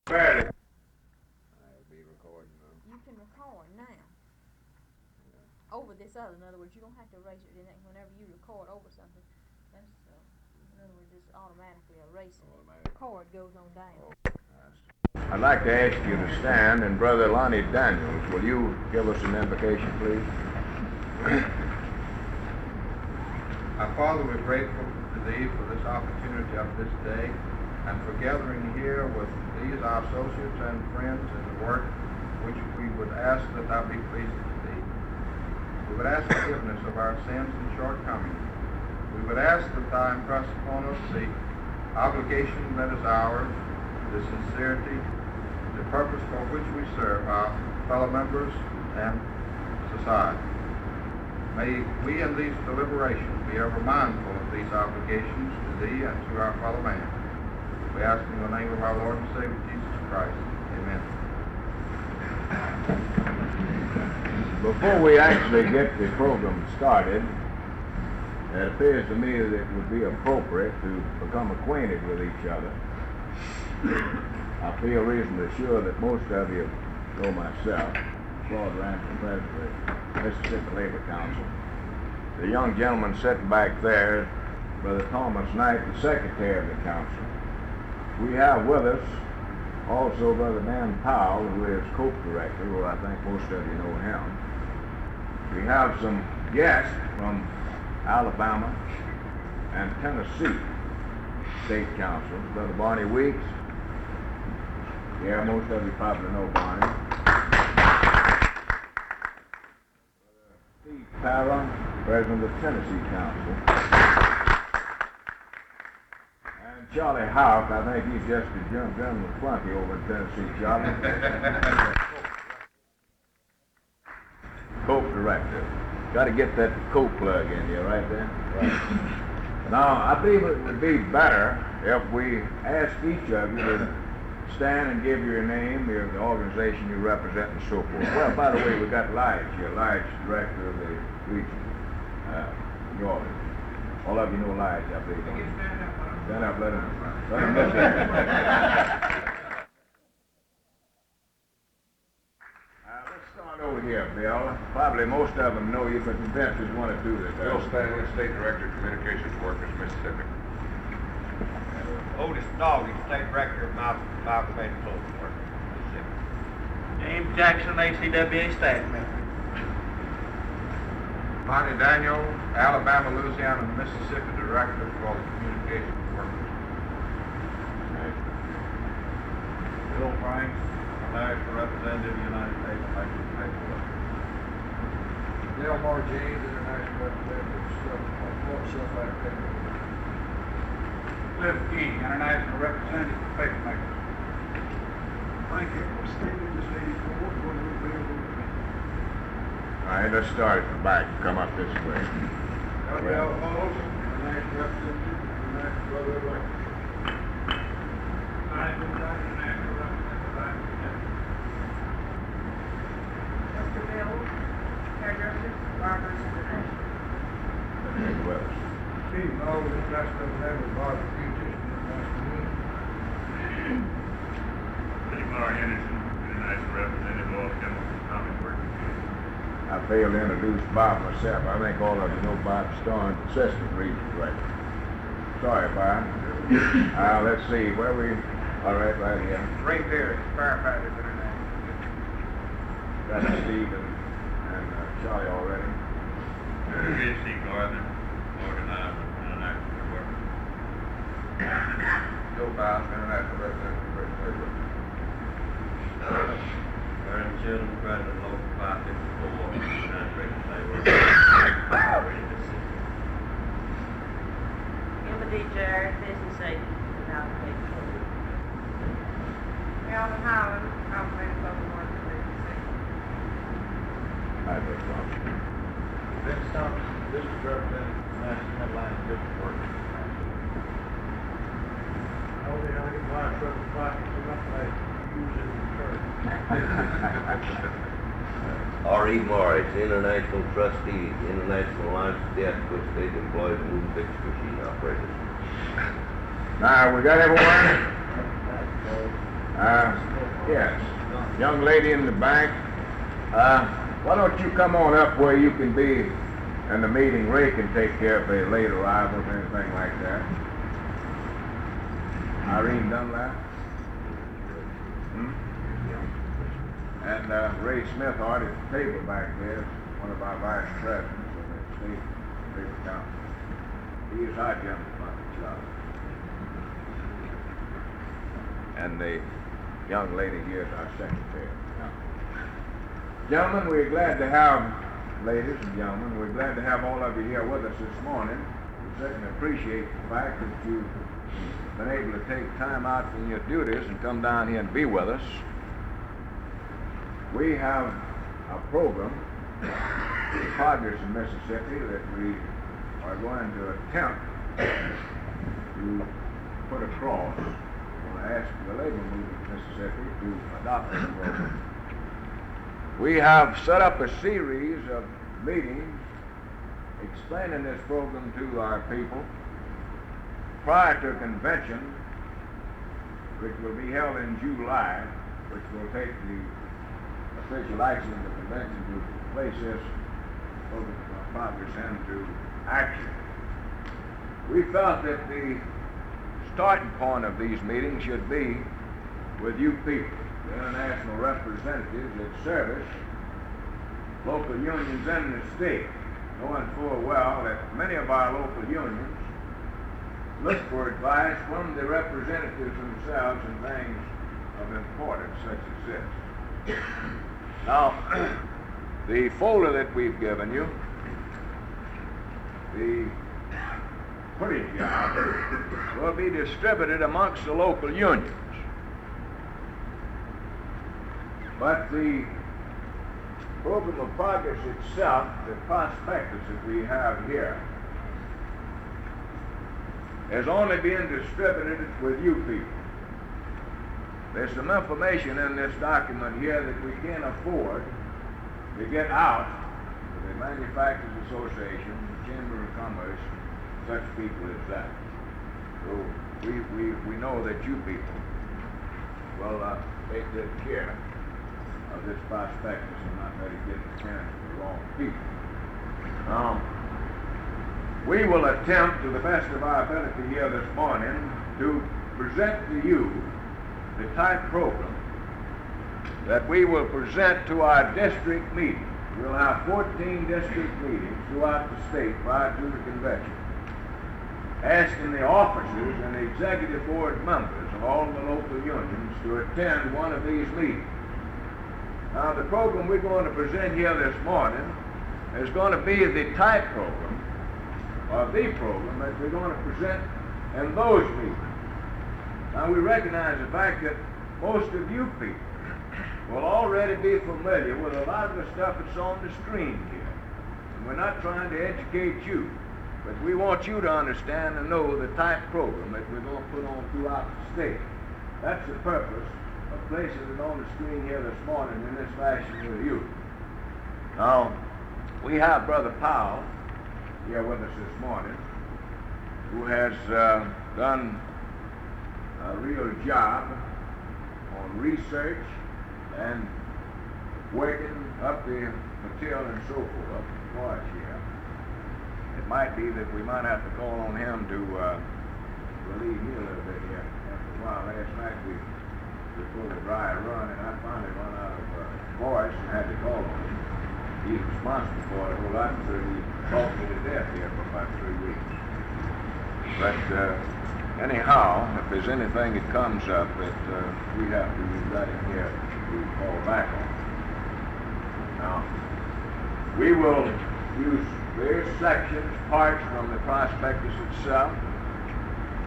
Fairly. I'll be recording now. You can record now. Over this other, in other words, you don't have to erase it. Whenever you record over something, that's, in other words, it's automatically erasing. The record goes on down. I'd like to ask you to stand, and Brother Lonnie Daniels, will you give us an invocation, please? Our Father, we're grateful to Thee for this opportunity of this day and for gathering here with these our associates and friends in the work which we would ask that Thou be pleased to Thee. We would ask forgiveness of our sins and shortcomings. We would ask that Thou impress upon us the obligation that is ours, the sincerity, the purpose for which we serve our fellow members and society. May we in these deliberations be ever mindful of these obligations to Thee and to our fellow man. We ask in the name of our Lord and Savior Jesus Christ. Amen. Before we actually get the program started, it appears to me that it would be appropriate to become acquainted with each other. I feel reasonably sure that most of you know myself, Claude Ransom, President of the Mississippi Labor Council. The young gentleman sitting back there, Brother Thomas Knight, the Secretary of the Council. We have with us also Brother Dan Powell, who is Cope Director, who I think most of you know him. We have some guests from Alabama and Tennessee State Council. Brother Barney Weeks. Yeah, most of you probably know Barney. Brother Steve Parra, President of the Tennessee Council. And Charlie Houck, I think he's just a general flunky over in Tennessee, Charlie. Cope Director. Got to get that Cope plug in here right there. Right. Now, I believe it would be better if we ask each of you to stand and give your name, the organization you represent, and so forth. Well, by the way, we got Lige here. Lige, Director of the region. New Orleans. All of you know Lige, I believe. Stand up, let him listen. Let's start over here, Bill. Probably most of them know you, but the investors want to do this. Bill Stanley, State Director of Communications Workers, Mississippi. Otis Dawley, State Director of Malcolm Closing Workers, Mississippi. James Jackson, ACWA staff member. Lonnie Daniel, Alabama, Louisiana, and Mississippi Director for the Communications Workers. Bill Franks, National Representative of the United States Electric Paperwork. Delmar James, International Representative of Self-Electric Paperwork. Cliff King, International Representative for Papermakers. Thank you for stating this 84. What will be able to All right, let's start at the back. Come up this way. L. Halls, International Representative of the National Brotherhood of Electric. Mr. Bill, Hairdressers, Barbers International. Who else? Steve Knowles, International Representative of Barber Beautician International Union. Lamar Henderson, International Representative of Oil Chemical Comic Workers. I failed to introduce Bob myself. I think all of you know Bob Starnes, Assistant Region Director. Sorry, Bob. Let's see, where we... All right here. Ray Perry, Firefighters International. Got Steve and Charlie already. B.C. Gardner, Organizer, International Workers. Joe Biles, International Representative of British Labor. Aaron Children, President, Local 554, United States Labor. Emma D. Jarrett, Business Agent, Alabama. Calvin Holland, Alabama Closing Workers, Mississippi. I have no problem. Vince Thompson, District Representative of the National Headline District Workers. All the other fire truck pockets are not like using the church. R.E. Morris, International Trustee, International Alliance of Theatrical State Employees and Moving Picture Machine Operators. Now, we got everyone? Yes. Young lady in the back, why don't you come on up where you can be in the meeting? Ray can take care of the late arrivals, anything like that. Irene Dunlap. And Ray Smith already at the table back there, one of our vice presidents of the state labor council. He is our general fund. And the young lady here is our secretary. Gentlemen, we're glad to have, ladies and gentlemen, we're glad to have all of you here with us this morning. We certainly appreciate the fact that you've been able to take time out from your duties and come down here and be with us. We have a program, Progress in Mississippi, that we are going to attempt to put across. We're going to ask the labor movement in Mississippi to adopt this program. We have set up a series of meetings explaining this program to our people prior to a convention, which will be held in July, which will take the official action of the convention to place this program of progress into action. We felt that the starting point of these meetings should be with you people, the international representatives that service local unions in the state, knowing full well that many of our local unions look for advice from the representatives themselves in things of importance such as this. Now, the folder that we've given you, the putting job, will be distributed amongst the local unions. But the program of progress itself, the prospectus that we have here, is only being distributed with you people. There's some information in this document here that we can't afford to get out to the Manufacturers Association, the Chamber of Commerce, such people as that. So we know that you people will take good care of this prospectus and not let it get in the hands of the wrong people. We will attempt to the best of our ability here this morning to present to you the type program that we will present to our district meetings. We'll have 14 district meetings throughout the state prior to the convention, asking the officers and the executive board members of all the local unions to attend one of these meetings. Now, the program we're going to present here this morning is going to be the type program, or the program that we're going to present in those meetings. Now, we recognize the fact that most of you people will already be familiar with a lot of the stuff that's on the screen here. And we're not trying to educate you, but we want you to understand and know the type program that we're going to put on throughout the state. That's the purpose of placing it on the screen here this morning in this fashion with you. Now, we have Brother Powell here with us this morning, who has done a real job on research and working up the material and so forth for us here. It might be that we might have to call on him to relieve me a little bit here after a while. Last night we pulled a dry run, and I finally run out of voice and had to call on him. He's responsible for it a whole lot, so he talked me to death here for about 3 weeks. But anyhow, if there's anything that comes up that we have to be letting here, we fall back on. Now, we will use various sections, parts from the prospectus itself.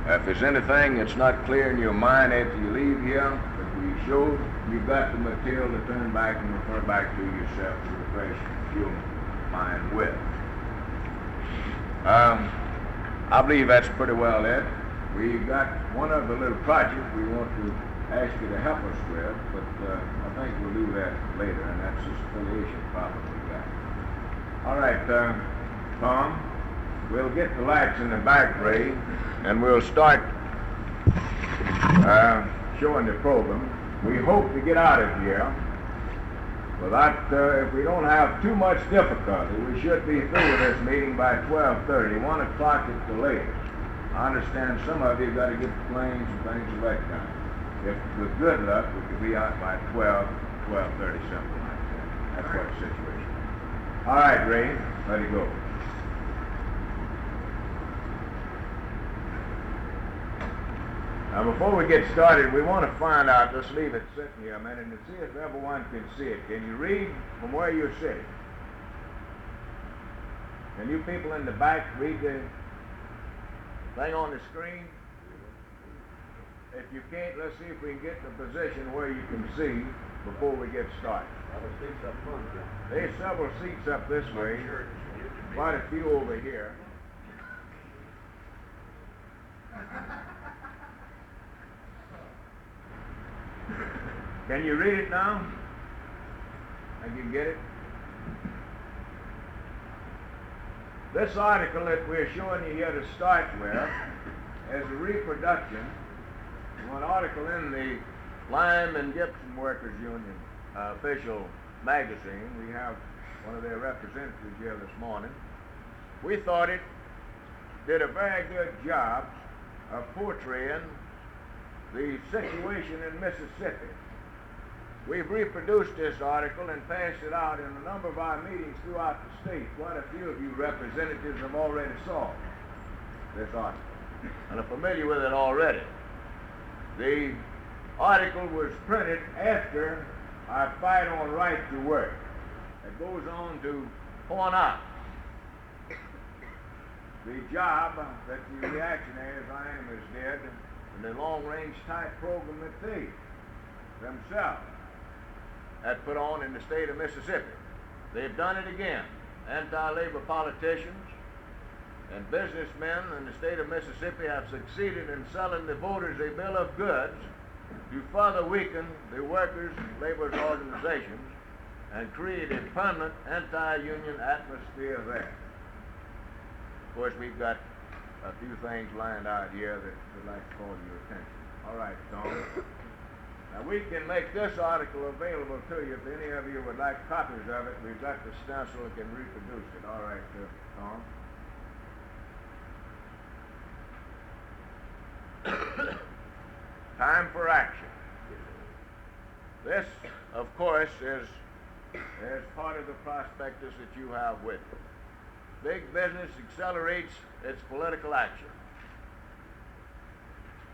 If there's anything that's not clear in your mind after you leave here, that we showed, you've got the material to turn back and refer back to yourself to refresh your mind with. I believe that's pretty well it. We've got one other little project we want to ask you to help us with, but I think we'll do that later, and that's this affiliation problem we got. All right, Tom, we'll get the lights in the back, Ray, and we'll start showing the program. we hope to get out of here without, if we don't have too much difficulty, we should be through with this meeting by 12:30, 1 o'clock at the latest. I understand some of you got to get the planes and things of that kind. If with good luck, we could be out by 12, 12:30, something like that. That's what the situation is. All right, Ray, let it go. Now, before we get started, we want to find out, just leave it sitting here a minute and see if everyone can see it. Can you read from where you're sitting? Can you people in the back read the thing on the screen? If you can't, let's see if we can get in a position where you can see before we get started. There's several seats up this way, quite a few over here. Can you read it now? Can you get it? This article that we're showing you here to start with is a reproduction of an article in the Lime and Gypsum Workers Union official magazine. We have one of their representatives here this morning. We thought it did a very good job of portraying the situation in Mississippi. We've reproduced this article and passed it out in a number of our meetings throughout the state. Quite a few of you representatives have already saw this article and are familiar with it already. The article was printed after our fight on right to work. It goes on to point out the job that the reactionaries, our enemies, did in the long-range type program that they themselves had put on in the state of Mississippi. They've done it again. Anti-labor politicians and businessmen in the state of Mississippi have succeeded in selling the voters a bill of goods to further weaken the workers' labor organizations and create a permanent anti-union atmosphere there. Of course, we've got a few things lined out here that we'd like to call your attention. All right, Tom. Now, we can make this article available to you if any of you would like copies of it. We've got the stencil and can reproduce it. All right, Tom. Time for action. This, of course, is part of the prospectus that you have with you. Big business accelerates its political action.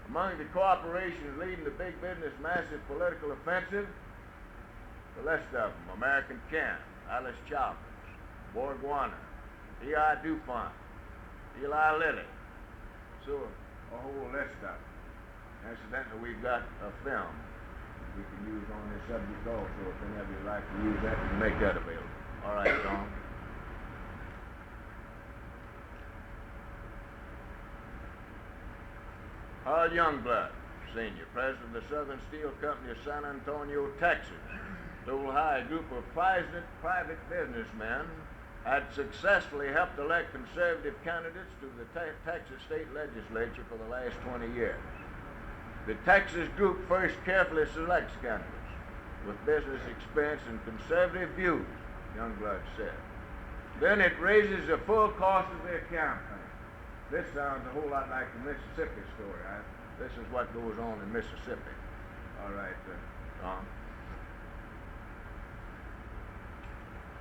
Among the corporations leading the big business massive political offensive, the list of them: American Can, Alice Chalmers, Borg Warner, E.I. DuPont, Eli Lilly, so a whole list of them. Incidentally, we've got a film we can use on this subject also. If any of you would like to use that, we can make that available. All right, Tom. Earl Youngblood, Sr., president of the Southern Steel Company of San Antonio, Texas, told how a group of private businessmen had successfully helped elect conservative candidates to the Texas state legislature for the last 20 years. The Texas group first carefully selects candidates with business experience and conservative views, Youngblood said. Then it raises the full cost of their campaign. This sounds a whole lot like the Mississippi story. This is what goes on in Mississippi. All right, Tom.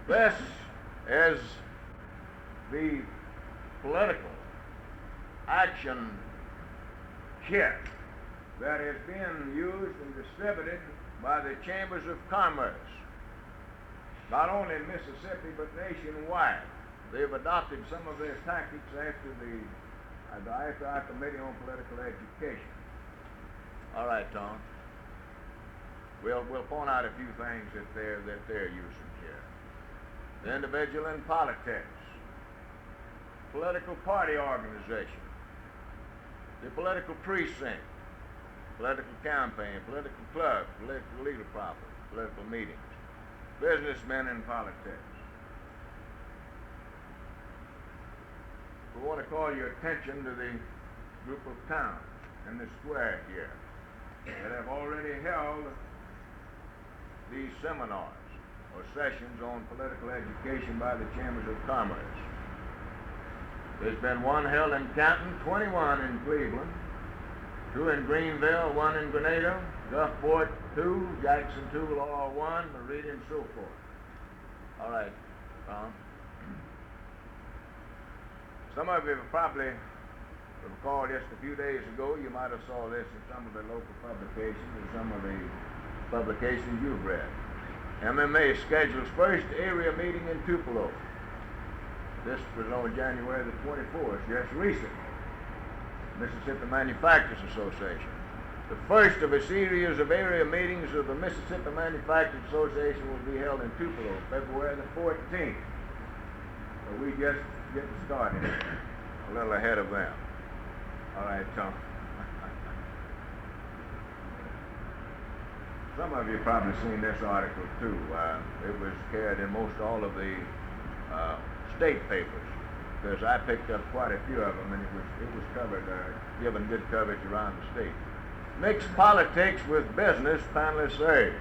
This is the political action kit that is being used and distributed by the chambers of commerce, not only in Mississippi but nationwide. They've adopted some of their tactics after our Committee on Political Education. All right, Tom. We'll point out a few things that they're using here. The individual in politics, political party organization, the political precinct, political campaign, political club, political leader property, political meetings, businessmen in politics. We want to call your attention to the group of towns in the square here that have already held these seminars or sessions on political education by the Chambers of Commerce. There's been one held in Canton, 21 in Cleveland, 2 in Greenville, 1 in Grenada, Gulfport 2, Jackson 2, Laurel 1, Meridian, and so forth. All right, Tom. Some of you probably recall just a few days ago, you might have saw this in some of the local publications or some of the publications you've read. MMA schedules first area meeting in Tupelo. This was on January the 24th, just recently. Mississippi Manufacturers Association. The first of a series of area meetings of the Mississippi Manufacturers Association will be held in Tupelo, February the 14th. So we just getting started, a little ahead of them. All right, Tom. Some of you probably seen this article too. It was carried in most all of the state papers, because I picked up quite a few of them, and it was covered, given good coverage around the state. Mixed politics with business, panelists urge.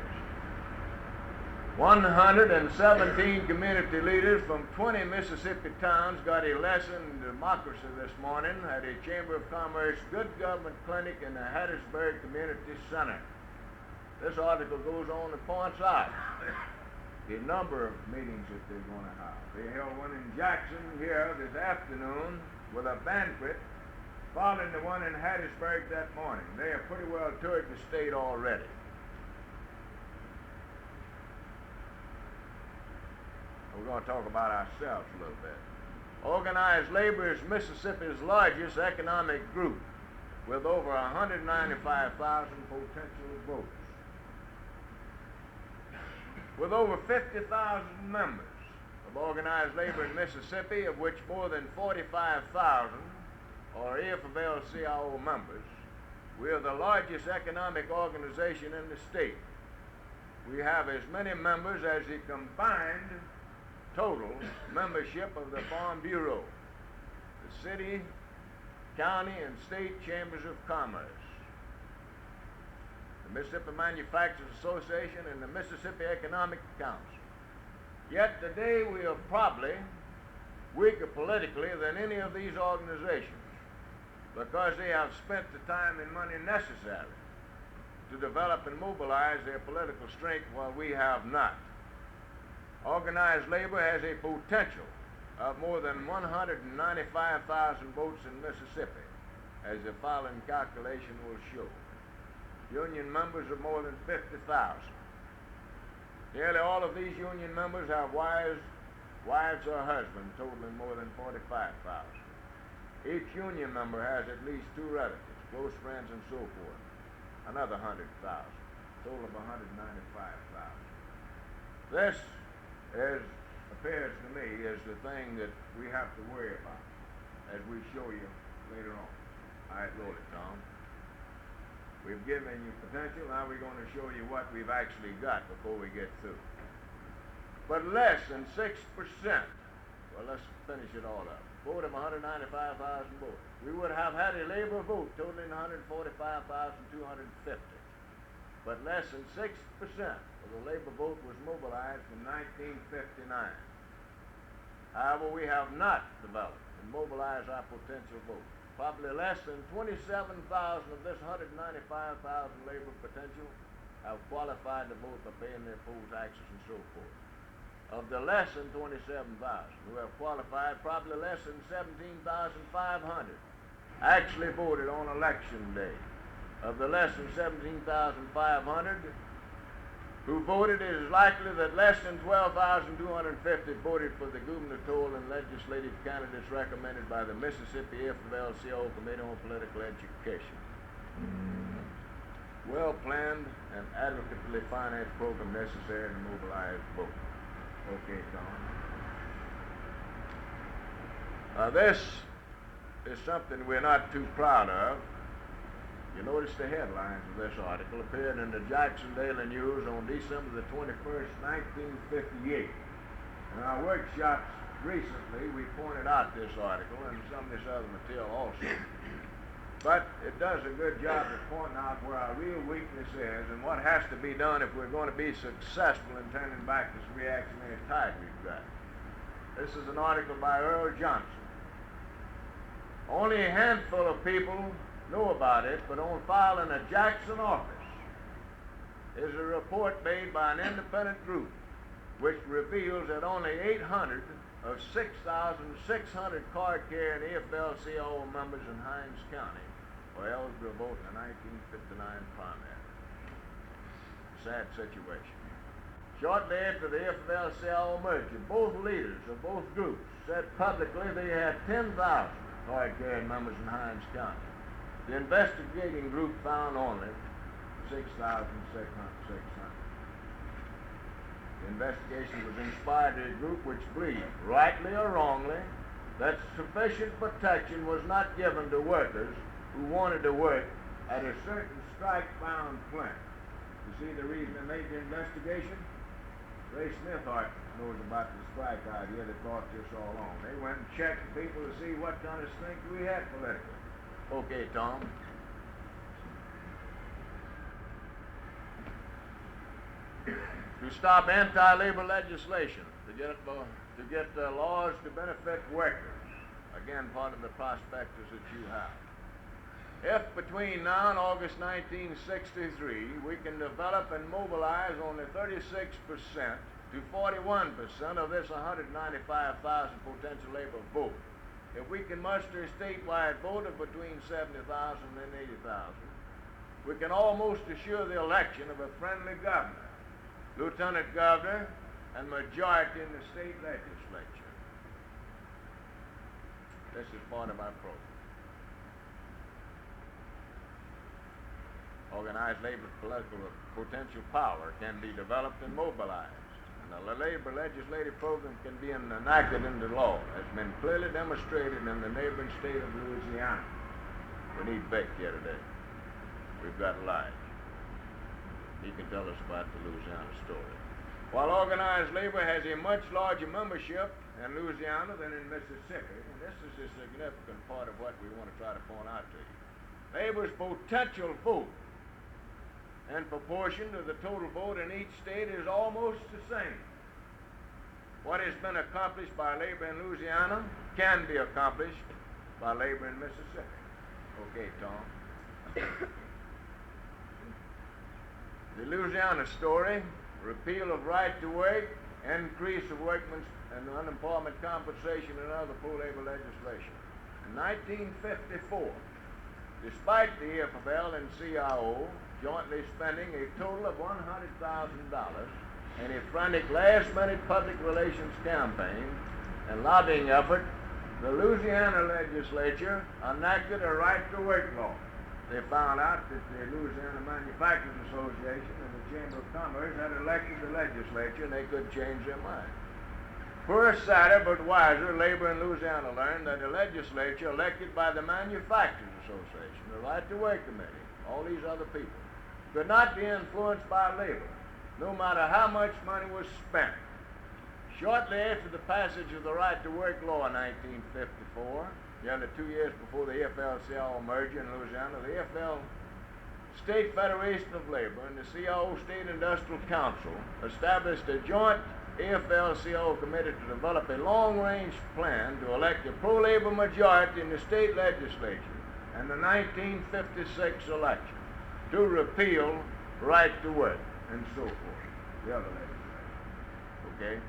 117 community leaders from 20 Mississippi towns got a lesson in democracy this morning at a Chamber of Commerce Good Government Clinic in the Hattiesburg Community Center. This article goes on and points out the number of meetings that they're going to have. They held one in Jackson here this afternoon with a banquet, following the one in Hattiesburg that morning. They have pretty well toured the state already. We're going to talk about ourselves a little bit. Organized labor is Mississippi's largest economic group with over 195,000 potential voters. With over 50,000 members of organized labor in Mississippi, of which more than 45,000 are AFL-CIO members, we are the largest economic organization in the state. We have as many members as the combined total membership of the Farm Bureau, the city, county, and state chambers of commerce, the Mississippi Manufacturers Association, and the Mississippi Economic Council. Yet today we are probably weaker politically than any of these organizations because they have spent the time and money necessary to develop and mobilize their political strength while we have not. Organized labor has a potential of more than 195,000 votes in Mississippi, as the following calculation will show. Union members of more than 50,000. Nearly all of these union members have wives or husbands totaling more than 45,000. Each union member has at least 2 relatives, close friends, and so forth. Another 100,000, total of 195,000. This appears to me as the thing that we have to worry about as we show you later on. All right, roll it, Tom. We've given you potential, now we're going to show you what we've actually got before we get through. But less than 6%, well, let's finish it all up. Vote of 195,000 voters. We would have had a labor vote totaling 145,250. But less than 6% of the labor vote was mobilized in 1959. However, we have not developed and mobilized our potential vote. Probably less than 27,000 of this 195,000 labor potential have qualified to vote by paying their poll taxes and so forth. Of the less than 27,000 who have qualified, probably less than 17,500 actually voted on election day. Of the less than 17,500 who voted, it is likely that less than 12,250 voted for the gubernatorial and legislative candidates recommended by the Mississippi AFL-CIO Committee on Political Education. Well-planned and adequately financed program necessary to mobilize vote. Okay, Tom. This is something we're not too proud of. You notice the headlines of this article appeared in the Jackson Daily News on December the 21st, 1958. In our workshops recently, we pointed out this article and some of this other material also. But it does a good job of pointing out where our our real weakness is and what has to be done if we're going to be successful in turning back this reactionary tide we've got. This is an article by Earl Johnson. Only a handful of people know about it, but on file in a Jackson office is a report made by an independent group which reveals that only 800 of 6,600 card-carrying AFL-CIO members in Hinds County were eligible to vote in the 1959 primary. Sad situation. Shortly after the AFL-CIO merger, both leaders of both groups said publicly they had 10,000 card-carrying members in Hinds County. The investigating group found only 6,600. The investigation was inspired by a group which believed, rightly or wrongly, that sufficient protection was not given to workers who wanted to work at a certain strike-bound plant. You see the reason they made the investigation? Ray Smithhart knows about the strike idea that brought this all on. They went and checked people to see what kind of strength we had politically. Okay, Tom. To stop anti-labor legislation, to get laws to benefit workers. Again, part of the prospectus that you have. If between now and August 1963 we can develop and mobilize only 36% to 41% of this 195,000 potential labor vote, if we can muster a statewide vote of between 70,000 and 80,000, we can almost assure the election of a friendly governor, lieutenant governor, and majority in the state legislature. This is part of our program. Organized labor political potential power can be developed and mobilized, and the labor legislative program can be enacted into law, as been clearly demonstrated in the neighboring state of Louisiana. We need Beck here today. We've got Elijah. He can tell us about the Louisiana story. While organized labor has a much larger membership in Louisiana than in Mississippi, and this is a significant part of what we want to try to point out to you, labor's potential vote in proportion to the total vote in each state is almost the same. What has been accomplished by labor in Louisiana can be accomplished by labor in Mississippi. Okay, Tom. The Louisiana story, repeal of right to work, increase of workmen's and unemployment compensation and other pro-labor legislation. In 1954, despite the AFL and CIO jointly spending a total of $100,000 in a frantic last-minute public relations campaign and lobbying effort, the Louisiana legislature enacted a right-to-work law. They found out that the Louisiana Manufacturers Association and the Chamber of Commerce had elected the legislature and they could change their mind. Poor, sadder, but wiser, labor in Louisiana learned that the legislature elected by the Manufacturers Association, the Right-to-Work Committee, all these other people, could not be influenced by labor, no matter how much money was spent. Shortly after the passage of the Right-to-Work law in 1954, nearly 2 years before the AFL-CIO merger in Louisiana, the AFL State Federation of Labor and the CIO State Industrial Council established a joint AFL-CIO committee to develop a long-range plan to elect a pro-labor majority in the state legislature in the 1956 election to repeal right to work and so forth, the other legislation. Okay?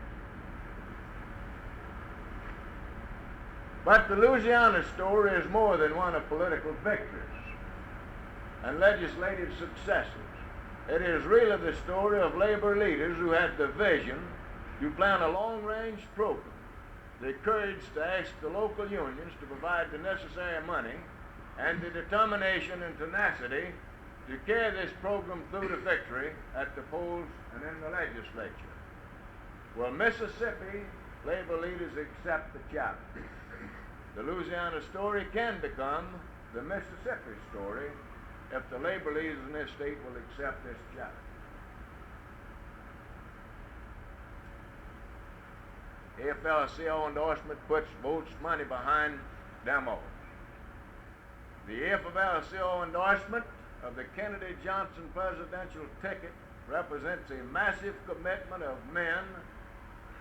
But the Louisiana story is more than one of political victories and legislative successes. It is really the story of labor leaders who had the vision to plan a long-range program, the courage to ask the local unions to provide the necessary money, and the determination and tenacity to carry this program through to victory at the polls and in the legislature. Will Mississippi labor leaders accept the challenge? The Louisiana story can become the Mississippi story if the labor leaders in this state will accept this challenge. AFL-CIO endorsement puts votes money behind demos. The AFL-CIO endorsement of the Kennedy-Johnson presidential ticket represents a massive commitment of men,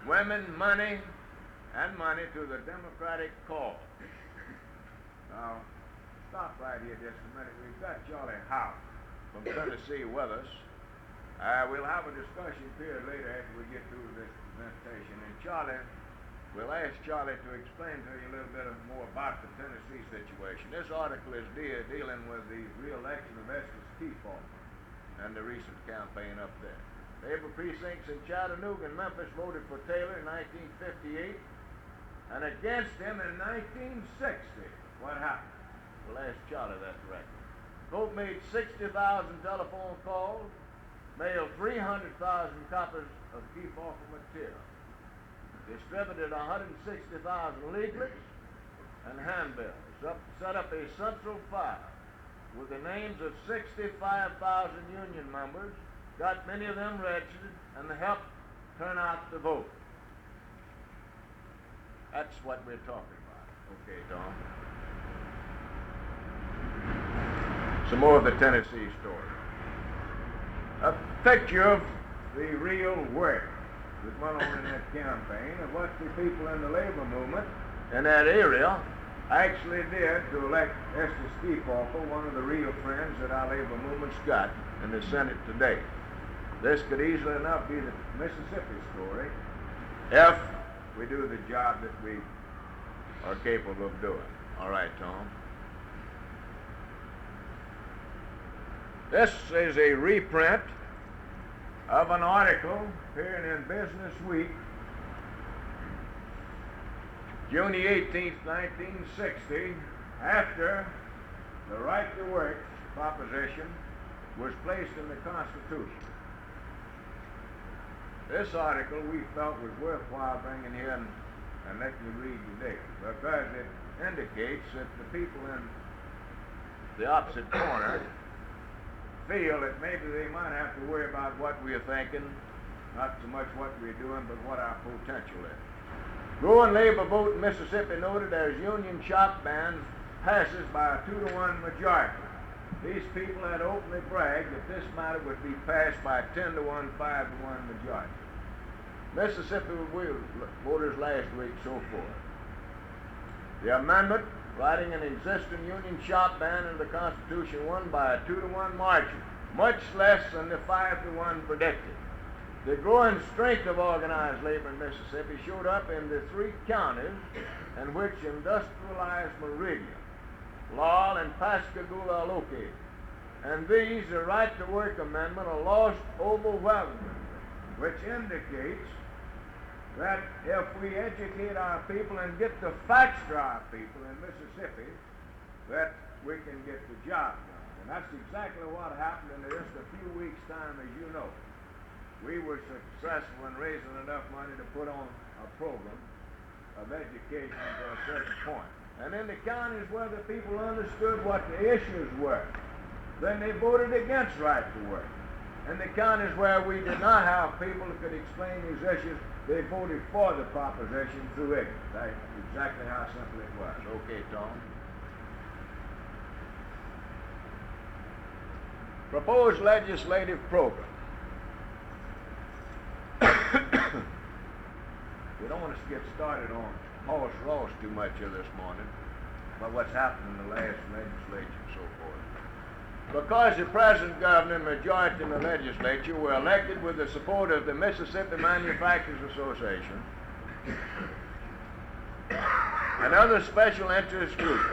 women, money to the Democratic cause. Now, stop right here just a minute. We've got Charlie Howe from Tennessee with us. We'll have a discussion period later after we get through this presentation. And we'll ask Charlie to explain to you a little bit more about the Tennessee situation. This article is dealing with the re-election of Estes Kefauver and the recent campaign up there. Labor precincts in Chattanooga and Memphis voted for Taylor in 1958 and against him in 1960. What happened? We'll ask Charlie that directly. Vote made 60,000 telephone calls, mailed 300,000 copies of Kefauver material, distributed 160,000 leaflets and handbills, set up a central file with the names of 65,000 union members, got many of them registered, and helped turn out the vote. That's what we're talking about. Okay, Tom. Some more of the Tennessee story. A picture of the real work that went on in that campaign and what the people in the labor movement in that area actually did to elect Estes Kefauver, one of the real friends that our labor movement's got in the Senate today. This could easily enough be the Mississippi story if we do the job that we are capable of doing. All right, Tom. This is a reprint of an article appearing in Business Week, June the 18th, 1960, after the right to work proposition was placed in the Constitution. This article we felt was worthwhile bringing here and letting you read today because it indicates that the people in the opposite corner feel that maybe they might have to worry about what we're thinking, not so much what we're doing, but what our potential is. Growing labor vote in Mississippi noted as union shop bans passes by a 2-to-1 majority. These people had openly bragged that this matter would be passed by a 10-to-1, 5-to-1 majority. Mississippi voters last week so forth. The amendment, writing an existing union shop ban into the Constitution, won by a 2-to-1 margin, much less than the 5-to-1 predicted. The growing strength of organized labor in Mississippi showed up in the 3 counties in which industrialized Meridian, Laurel, and Pascagoula are located. And these, the right to work amendment, are lost overwhelmingly, which indicates that if we educate our people and get the facts to our people in Mississippi, that we can get the job done. And that's exactly what happened in just a few weeks' time, as you know. We were successful in raising enough money to put on a program of education to a certain point. And in the counties where the people understood what the issues were, then they voted against right to work. In the counties where we did not have people who could explain these issues, they voted for the proposition through ignorance. That's exactly how simple it was. Okay, Tom. Proposed legislative program. We don't want to get started on Horace Ross too much here this morning, but what's happened in the last legislature and so forth. Because the present governor and majority in the legislature were elected with the support of the Mississippi Manufacturers Association and other special interest groups,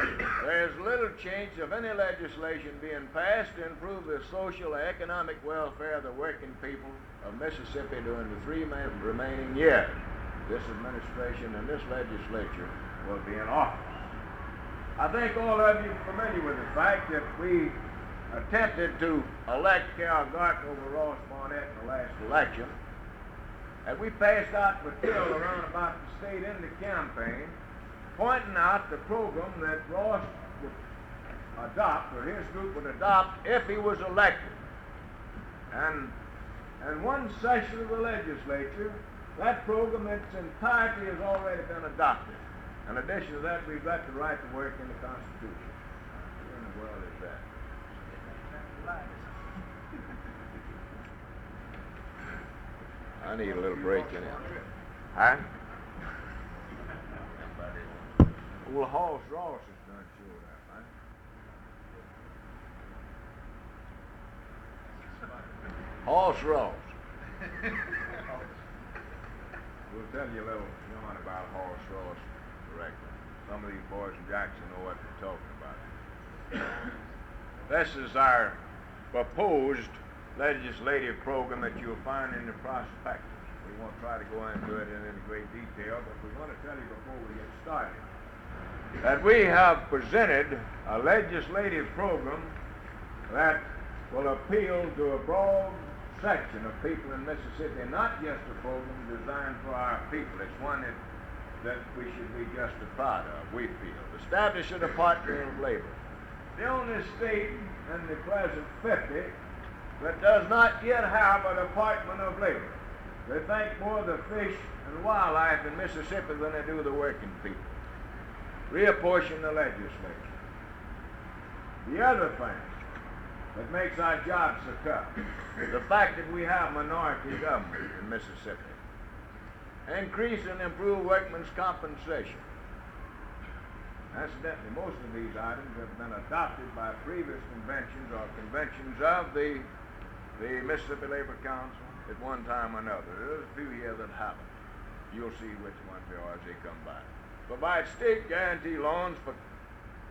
there is little chance of any legislation being passed to improve the social or economic welfare of the working people of Mississippi during the 3 remaining years this administration and this legislature will be in office. I think all of you are familiar with the fact that we attempted to elect Carol Garton over Ross Barnett in the last election, and we passed out material around about the state in the campaign pointing out the program that Ross would adopt, or his group would adopt, if he was elected. And in one session of the legislature, that program in its entirety has already been adopted. In addition to that, we've got the right to work in the Constitution. Where in the world is that? I need a little break in it. Huh? Well, Hoss Ross has done showed up, huh? Hoss Ross. We'll tell you a little yarn about Hoss Ross directly. Some of these boys in Jackson know what they're talking about. This is our proposed legislative program that you'll find in the prospectus. We won't try to go into it in any great detail, but we want to tell you before we get started that we have presented a legislative program that will appeal to a broad section of people in Mississippi, not just a program designed for our people. It's one that we should be just as proud of, we feel. Establish a Department of Labor. The only state in the present 50 that does not yet have a Department of Labor. They think more of the fish and wildlife in Mississippi than they do the working people. Reapportion the legislature. The other thing that makes our jobs so tough, the fact that we have minority government in Mississippi. Increase and improve workmen's compensation. Incidentally, most of these items have been adopted by previous conventions or conventions of the Mississippi Labor Council at one time or another. There's a few here that haven't. You'll see which ones they are as they come by. Provide state guarantee loans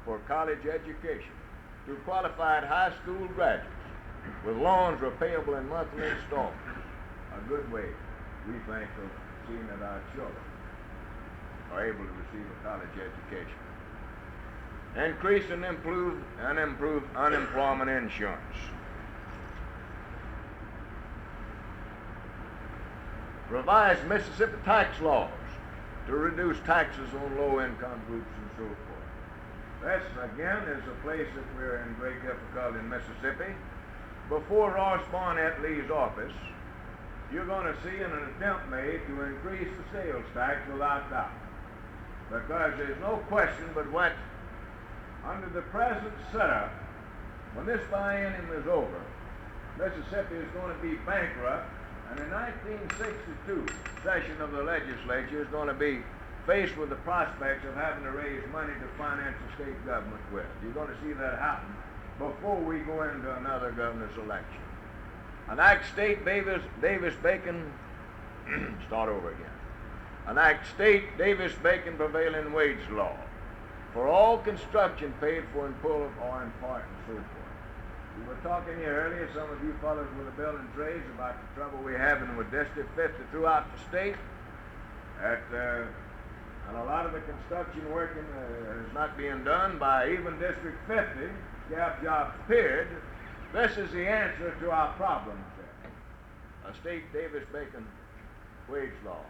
for college education to qualified high school graduates with loans repayable in monthly installments. A good way, we think, of seeing that our children are able to receive a college education. Increase and improve unemployment insurance. Revise Mississippi tax laws to reduce taxes on low-income groups and so forth. This, again, is a place that we're in great difficulty in Mississippi. Before Ross Barnett leaves office, you're going to see an attempt made to increase the sales tax without doubt. Because there's no question but what, under the present setup, when this biennium is over, Mississippi is going to be bankrupt, and the 1962 session of the legislature is going to be faced with the prospects of having to raise money to finance the state government with. You're going to see that happen before we go into another governor's election. Enact state Davis-Bacon, start over again. Enact state Davis-Bacon prevailing wage law for all construction paid for in full or in part and so forth. We were talking here earlier, some of you fellows with the building trades, about the trouble we're having with District 50 throughout the state. And a lot of the construction working is not being done by even District 50, gap jobs period. This is the answer to our problems there. A state Davis-Bacon wage law.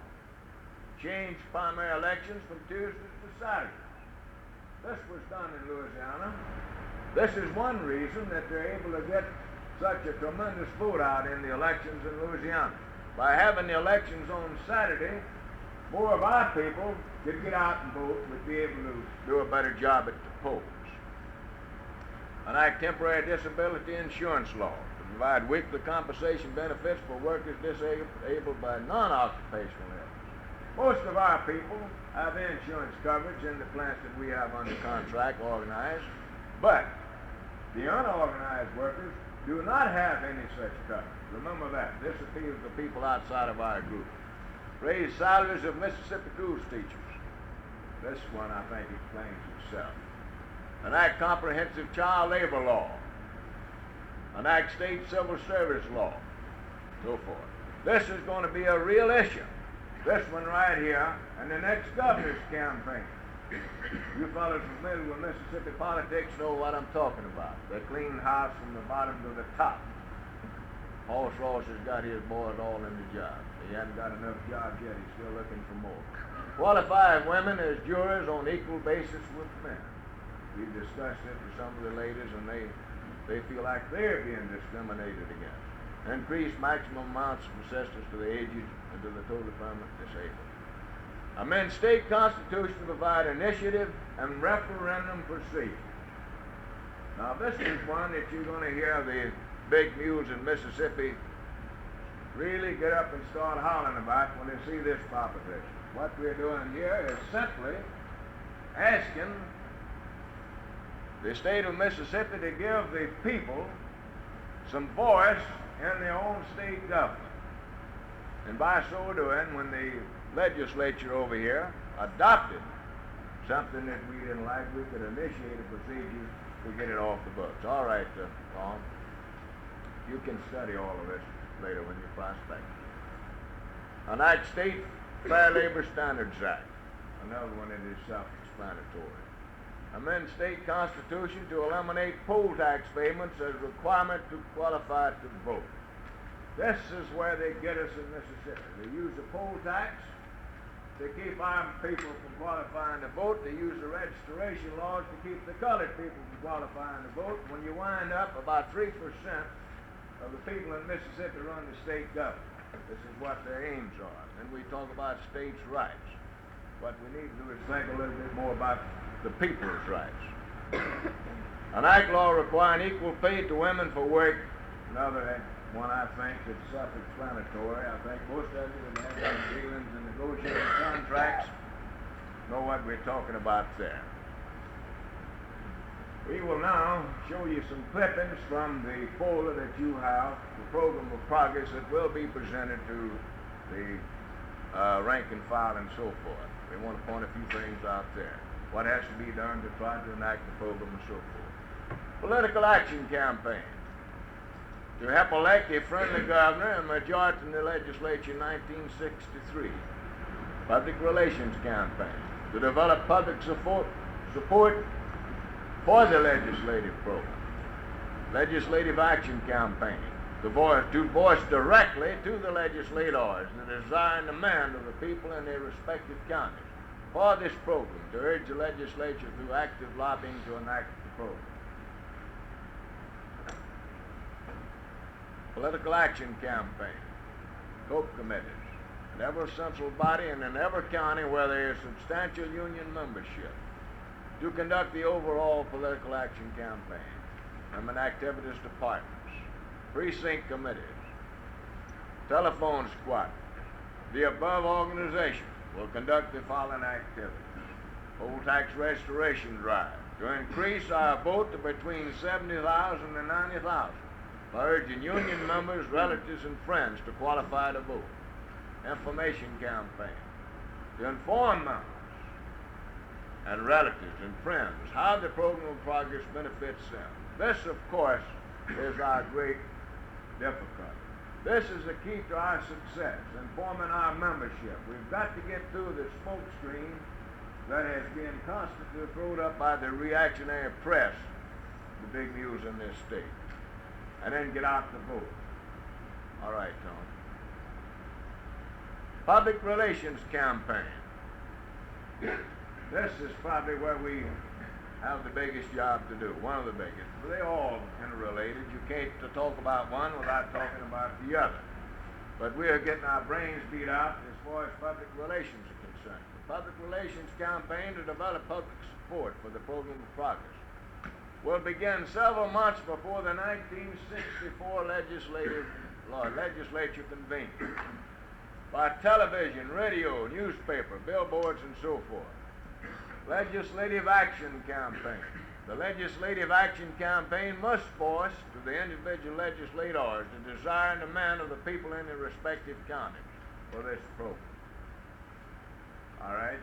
Change primary elections from Tuesdays to Saturdays. This was done in Louisiana. This is one reason that they're able to get such a tremendous vote out in the elections in Louisiana. By having the elections on Saturday, more of our people could get out and vote, would be able to do a better job at the polls. Enact temporary disability insurance law to provide weekly compensation benefits for workers disabled by non-occupational illness. Most of our people have insurance coverage in the plants that we have under contract organized, but the unorganized workers do not have any such coverage. Remember that. This appeals to people outside of our group. Raise salaries of Mississippi schools teachers. This one, I think, explains itself. Enact comprehensive child labor law. Enact state civil service law. So forth. This is going to be a real issue. This one right here, and the next governor's campaign. You fellows familiar with Mississippi politics know what I'm talking about. The clean house from the bottom to the top. Hoss Ross has got his boys all in the job. He hasn't got enough jobs yet. He's still looking for more. Qualify women as jurors on equal basis with men. We discussed it with some of the ladies, and they feel like they're being discriminated against. Increase maximum amounts of assistance to the aged and to the totally permanent disabled. Amend state constitution to provide initiative and referendum procedure. Now this is one that you're going to hear the big mules in Mississippi really get up and start hollering about when they see this proposition. What we're doing here is simply asking the state of Mississippi to give the people some voice in their own state government. And by so doing, when the legislature over here adopted something that we didn't like, we could initiate a procedure to get it off the books. All right, Ron, you can study all of this later when you prospect. Enact State Fair Labor Standards Act, another one that is self-explanatory. Amend state constitution to eliminate poll tax payments as requirement to qualify to vote. This is where they get us in Mississippi. They use the poll tax to keep our people from qualifying to vote. They use the registration laws to keep the colored people from qualifying to vote. When you wind up, about 3% of the people in Mississippi run the state government. This is what their aims are. And we talk about states' rights. What we need to do is think a little bit more about the people's rights. An act law requiring equal pay to women for work. Another one I think that's self-explanatory. I think most of you that have any dealings and negotiating contracts know what we're talking about there. We will now show you some clippings from the folder that you have, the program of progress that will be presented to the rank and file and so forth. We want to point a few things out there. What has to be done to try to enact the program and so forth. Political action campaign. To help elect a friendly governor and majority in the legislature in 1963. Public relations campaign. To develop public support for the legislative program. Legislative action campaign. To voice directly to the legislators the desire and demand of the people in their respective counties for this program, to urge the legislature through active lobbying to enact the program. Political action campaign, COPE committees, in every central body and in every county where there is substantial union membership, to conduct the overall political action campaign, and activities departments, precinct committees, telephone squad. The above organization will conduct the following activities. Poll tax restoration drive to increase our vote to between 70,000 and 90,000 by urging union members, relatives, and friends to qualify to vote. Information campaign to inform members and relatives and friends how the program of progress benefits them. This, of course, is our great difficulty. This is the key to our success, informing our membership. We've got to get through the smoke screen that has been constantly thrown up by the reactionary press, the big news in this state, and then get out the vote. All right, Tom. Public relations campaign. This is probably where we have the biggest job to do, one of the biggest. But they're all interrelated. You can't talk about one without talking about the other. But we are getting our brains beat out as far as public relations are concerned. The public relations campaign to develop public support for the program of progress will begin several months before the 1964 legislature convened. By television, radio, newspaper, billboards, and so forth. Legislative action campaign. The legislative action campaign must voice to the individual legislators the desire and demand of the people in their respective counties for this program. All right?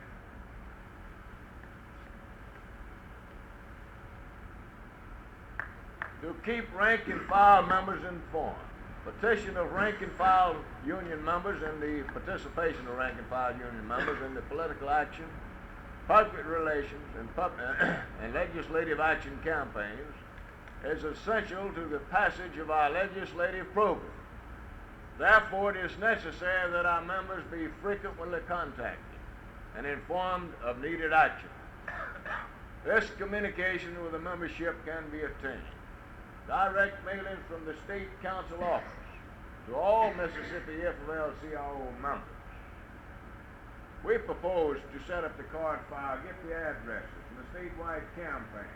To keep rank and file members informed. Petition of rank and file union members and the participation of rank and file union members in the political action, public relations, and legislative action campaigns is essential to the passage of our legislative program. Therefore, it is necessary that our members be frequently contacted and informed of needed action. This communication with the membership can be obtained. Direct mailings from the State Council office to all Mississippi AFL-CIO members. We propose to set up the card file, get the addresses, and the statewide campaign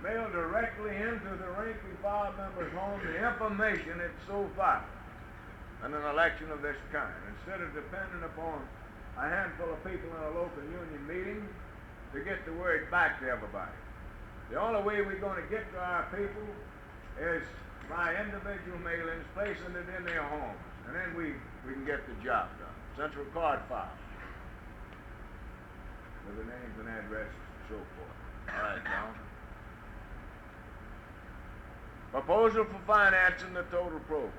mail directly into the rank and file member's home the information it's so vital in an election of this kind, instead of depending upon a handful of people in a local union meeting to get the word back to everybody. The only way we're going to get to our people is by individual mailings, placing it in their homes, and then we can get the job done. Central card file with the names and addresses and so forth. All right, John. Proposal for financing the total program.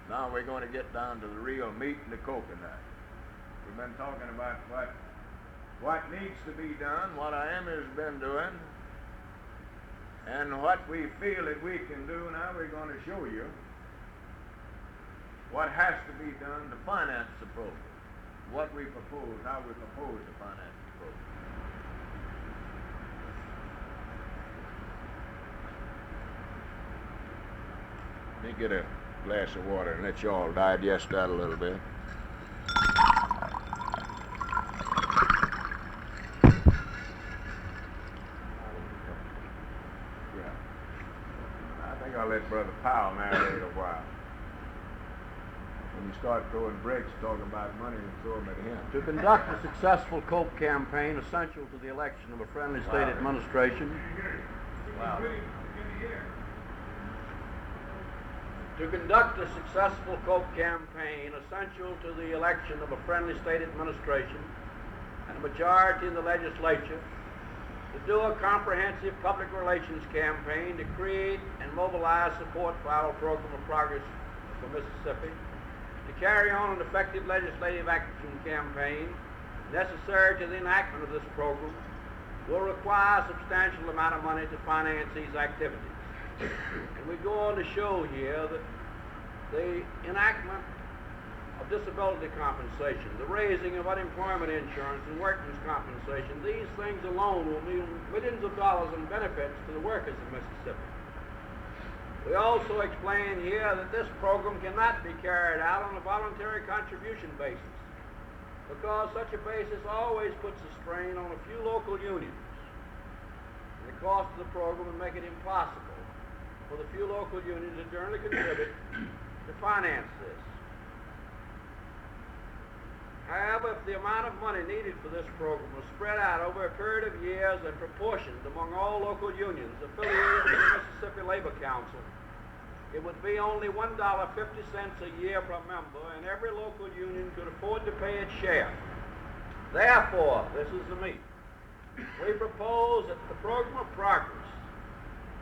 Now we're going to get down to the real meat and the coconut. We've been talking about what needs to be done, what IMA's been doing, and what we feel that we can do. Now we're going to show you what has to be done to finance the program, what we propose, how we propose to finance the program. Let me get a glass of water and let you all digest that a little bit. Yeah. I think I'll let Brother Powell narrate a while. When you start throwing bricks, talking about money, and throw them at him. To conduct a successful COPE campaign essential to the election of a friendly state administration. Wow. To conduct a successful COPE campaign essential to the election of a friendly state administration and a majority in the legislature, to do a comprehensive public relations campaign to create and mobilize support for our program of progress for Mississippi, to carry on an effective legislative action campaign necessary to the enactment of this program will require a substantial amount of money to finance these activities. And we go on to show here that the enactment of disability compensation, the raising of unemployment insurance and workmen's compensation, these things alone will mean millions of dollars in benefits to the workers of Mississippi. We also explain here that this program cannot be carried out on a voluntary contribution basis, because such a basis always puts a strain on a few local unions. And the cost of the program would make it impossible for the few local unions that generally contribute to finance this. However, if the amount of money needed for this program was spread out over a period of years and proportioned among all local unions affiliated with the Mississippi Labor Council, it would be only $1.50 a year per member, and every local union could afford to pay its share. Therefore, this is the meat. We propose that the program of progress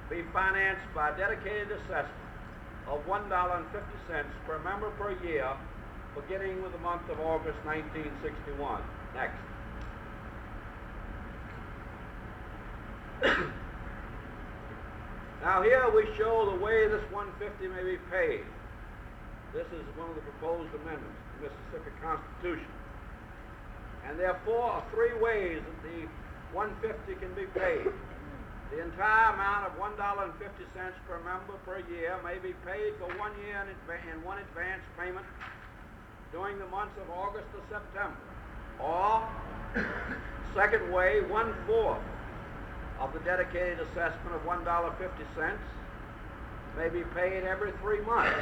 be financed by dedicated assessment of $1.50 per member per year, beginning with the month of August 1961. Next. Now here we show the way this $1.50 may be paid. This is one of the proposed amendments to the Mississippi Constitution. And therefore, three ways that the $1.50 can be paid. The entire amount of $1.50 per member per year may be paid for 1 year in one advance payment during the months of August to September. Or, second way, 1/4 of the dedicated assessment of $1.50 may be paid every 3 months.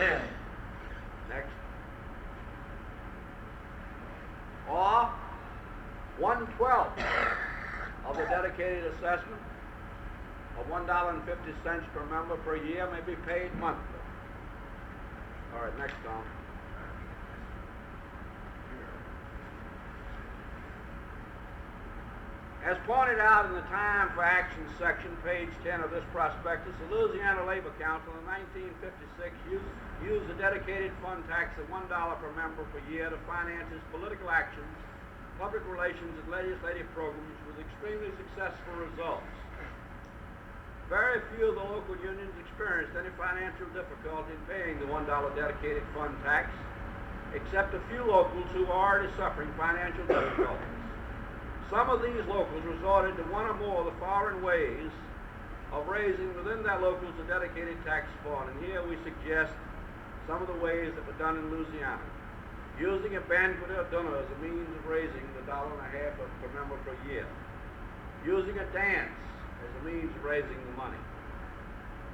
Next. Or 1/12 of the dedicated assessment of $1.50 per member per year may be paid monthly. All right, next, Tom. As pointed out in the Time for Action section, page 10 of this prospectus, the Louisiana Labor Council in 1956 used a dedicated fund tax of $1 per member per year to finance its political actions, public relations, and legislative programs with extremely successful results. Very few of the local unions experienced any financial difficulty in paying the $1 dedicated fund tax, except a few locals who were already suffering financial difficulties. Some of these locals resorted to one or more of the following ways of raising within their locals a dedicated tax fund. And here we suggest some of the ways that were done in Louisiana. Using a banquet or dinner as a means of raising the $1.50 per member per year. Using a dance as a means of raising the money.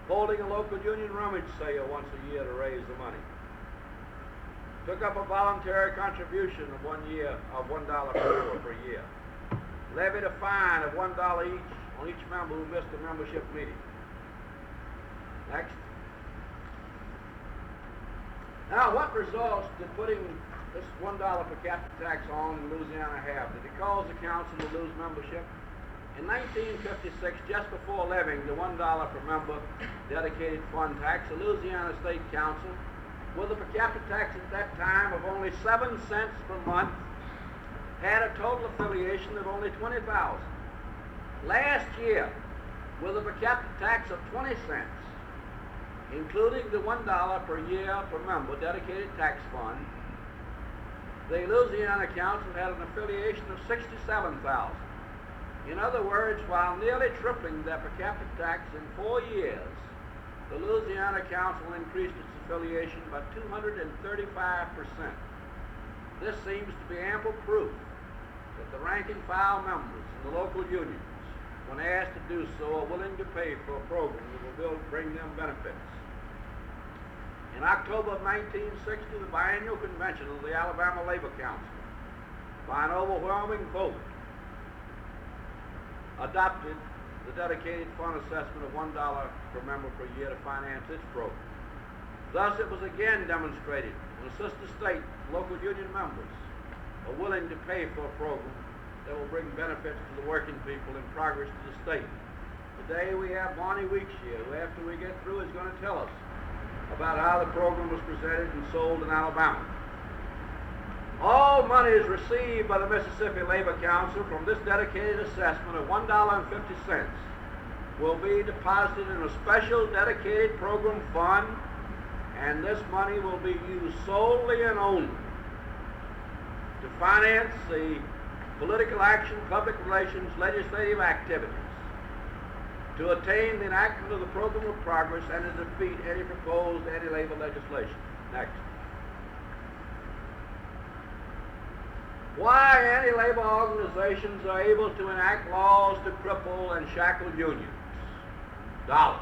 Holding a local union rummage sale once a year to raise the money. Took up a voluntary contribution of $1 per year. Levied a fine of $1 each on each member who missed a membership meeting. Next. Now, what results did putting this $1 per capita tax on in Louisiana have? Did it cause the council to lose membership? In 1956, just before levying the $1 per member dedicated fund tax, the Louisiana State Council, with a per capita tax at that time of only 7 cents per month, had a total affiliation of only 20,000. Last year, with a per capita tax of 20 cents, including the $1 per year per member dedicated tax fund, the Louisiana Council had an affiliation of 67,000. In other words, while nearly tripling their per capita tax in 4 years, the Louisiana Council increased its affiliation by 235%. This seems to be ample proof that the rank and file members in the local unions, when asked to do so, are willing to pay for a program that will bring them benefits. In October of 1960, the biennial convention of the Alabama Labor Council, by an overwhelming vote, adopted the dedicated fund assessment of $1 per member per year to finance its program. Thus, it was again demonstrated when sister state local union members are willing to pay for a program that will bring benefits to the working people and progress to the state. Today we have Bonnie Weeks here, who after we get through is going to tell us about how the program was presented and sold in Alabama. All monies received by the Mississippi Labor Council from this dedicated assessment of $1.50 will be deposited in a special dedicated program fund, and this money will be used solely and only to finance the political action, public relations, legislative activities, to attain the enactment of the program of progress and to defeat any proposed anti-labor legislation. Next. Why anti-labor organizations are able to enact laws to cripple and shackle unions. Dollars.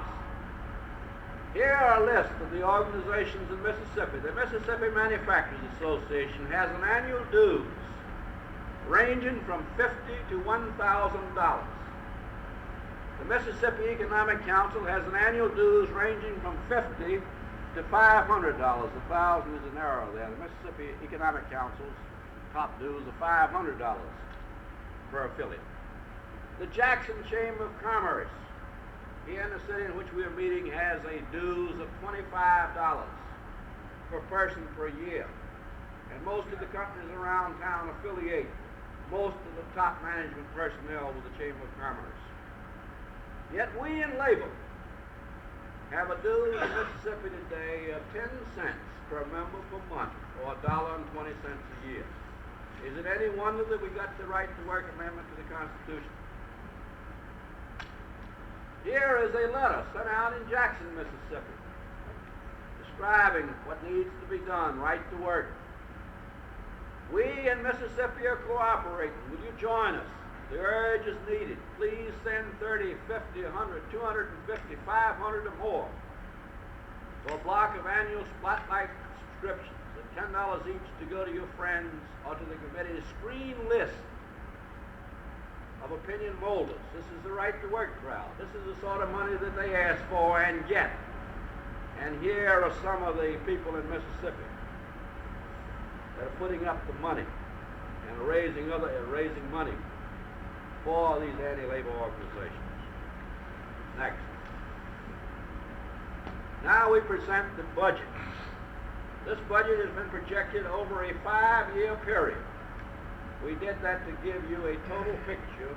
Here are a list of the organizations in Mississippi. The Mississippi Manufacturers Association has an annual dues ranging from $50 to $1,000. The Mississippi Economic Council has an annual dues ranging from $50 to $500. 1,000 is an error there. The Mississippi Economic Council's top dues are $500 per affiliate. The Jackson Chamber of Commerce, here in the city in which we are meeting, has a dues of $25 per person per year. And most of the companies around town affiliate most of the top management personnel with the Chamber of Commerce. Yet we in labor have a dues in Mississippi today of 10 cents per member per month, or $1.20 a year. Is it any wonder that we got the right to work amendment to the Constitution? Here is a letter sent out in Jackson, Mississippi, describing what needs to be done, right to work. We in Mississippi are cooperating. Will you join us? The urge is needed. Please send 30, 50, 100, 250, 500 or more for a block of annual spotlight subscriptions at $10 each to go to your friends or to the committee's screen list of opinion molders. This is the right to work crowd. This is the sort of money that they ask for and get. And here are some of the people in Mississippi that are putting up the money and raising money for these anti-labor organizations. Next. Now we present the budget. This budget has been projected over a 5-year period. We did that to give you a total picture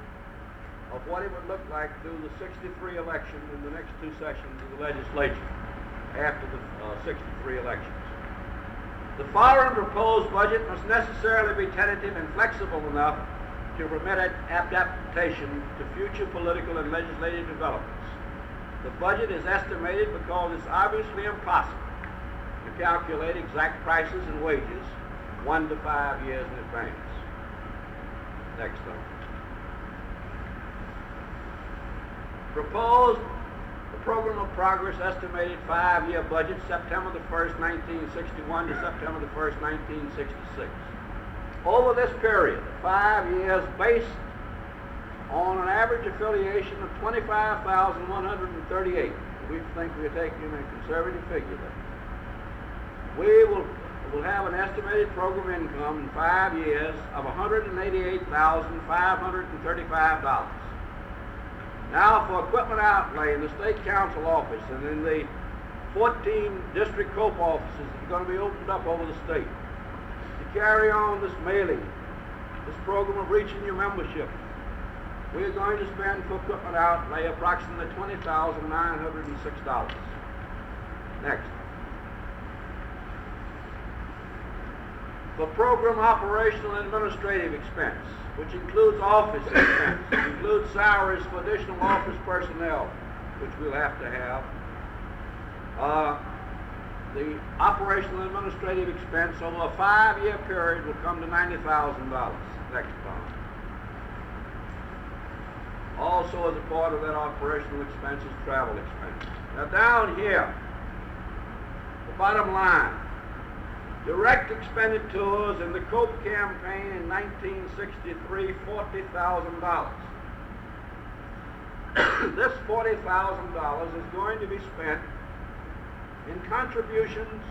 of what it would look like through the 63 election in the next 2 sessions of the legislature after the 63 elections. The foreign proposed budget must necessarily be tentative and flexible enough to permit adaptation to future political and legislative developments. The budget is estimated because it's obviously impossible to calculate exact prices and wages 1 to 5 years in advance. Next one. Proposed the Program of Progress estimated 5-year budget, September the 1st, 1961 to September the 1st, 1966. Over this period, 5 years, based on an average affiliation of 25,138. We think we're taking a conservative figure there. We will have an estimated program income in 5 years of $188,535. Now, for equipment outlay in the State Council office and in the 14 district COPE offices that are going to be opened up over the state, to carry on this mailing, this program of reaching your membership, we are going to spend for equipment outlay approximately $20,906. Next. For program operational and administrative expense, which includes office expense, includes salaries for additional office personnel, which we'll have to have. The operational and administrative expense over a 5-year period will come to $90,000. Next column. Also, as a part of that operational expense is travel expense. Now down here, the bottom line, direct expenditures in the COPE campaign in 1963, $40,000. This $40,000 is going to be spent in contributions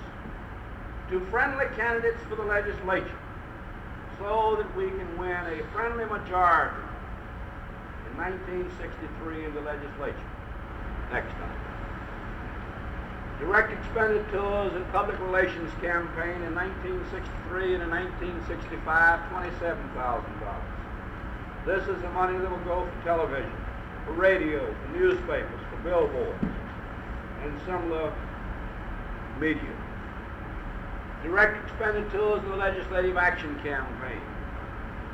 to friendly candidates for the legislature so that we can win a friendly majority in 1963 in the legislature. Next time. Direct expenditures in public relations campaign in 1963 and in 1965, $27,000. This is the money that will go for television, for radio, for newspapers, for billboards, and similar media. Direct expenditures in the legislative action campaign.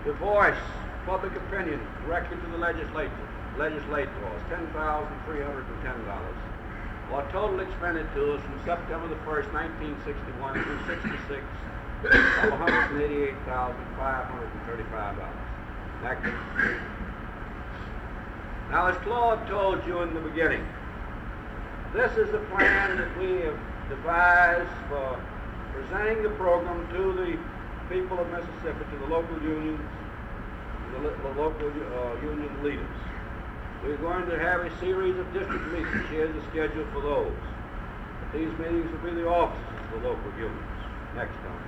To voice public opinion directly to the legislators, $10,310. Or total expenditures from September the 1st, 1961 through 66 of $188,535. Next. Now, as Claude told you in the beginning, this is the plan that we have devised for presenting the program to the people of Mississippi, to the local unions, the local union leaders. We're going to have a series of district meetings. Here's the schedule for those. These meetings will be the offices of the local unions. Next time.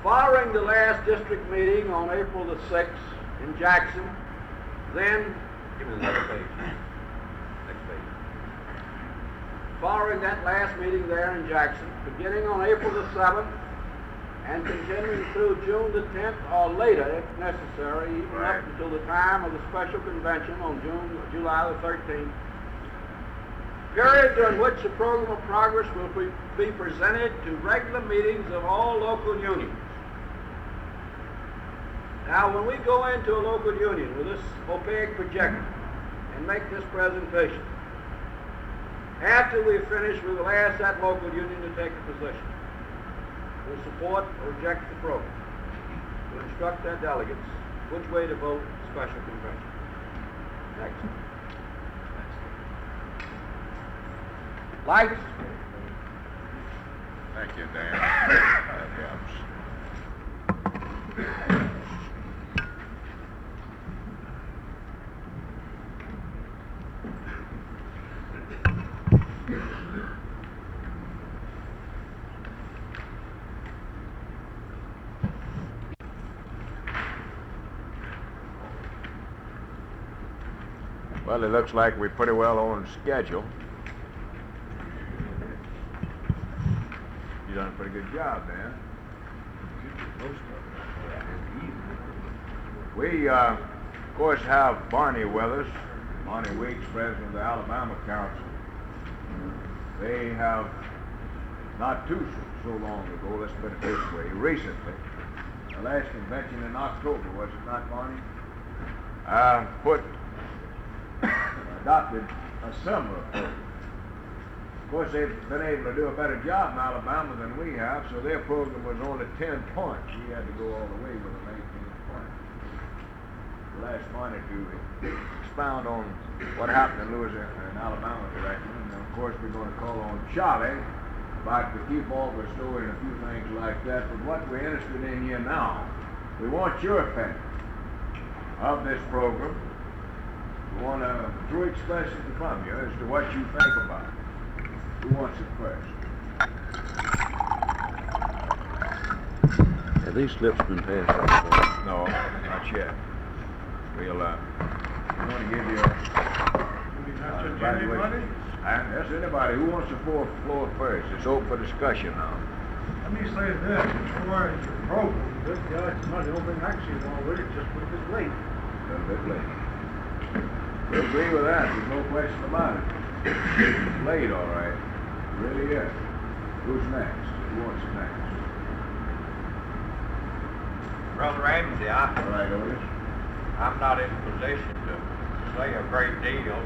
Following the last district meeting on April the 6th in Jackson, then, give me another page. Next page. Following that last meeting there in Jackson, beginning on April the 7th, and continuing through June the 10th or later, if necessary, even up until the time of the special convention on July the 13th, period during which the Program of Progress will be presented to regular meetings of all local unions. Now, when we go into a local union with this opaque projector and make this presentation, after we finish, we will ask that local union to take a position. We'll support or reject the program. We'll instruct their delegates which way to vote at the special convention. Next. Lights. Thank you, Dan. That helps. Well, it looks like we're pretty well on schedule. You done a pretty good job, Dan. We, of course, have Barney with us. Barney Weeks, president of the Alabama Council. They have, not too so long ago, let's put it this way, recently, the last convention in October, was it not, Barney? Adopted a similar program. Of course, they've been able to do a better job in Alabama than we have, so their program was only 10 points. We had to go all the way with an 18 points. We'll ask Barney to expound on what happened in Louisiana and Alabama directly, and then of course we're going to call on Charlie about the key ball story and a few things like that. But what we're interested in here now, we want your opinion of this program. We want a true expression from you as to what you think about it. Who wants it first? Have these slips been passed out? No, not yet. We're going to give you evaluation. And that's anybody who wants the floor first. It's open for discussion now. Let me say this, as far as your program, this guy's money, the only thing I see wrong with it, just a little bit late. A little bit late. We agree with that. There's no question about it. It's late, all right. It really is. Who's next? Who wants it next? Brother Ramsey, All right, Otis. I'm not in position to say a great deal.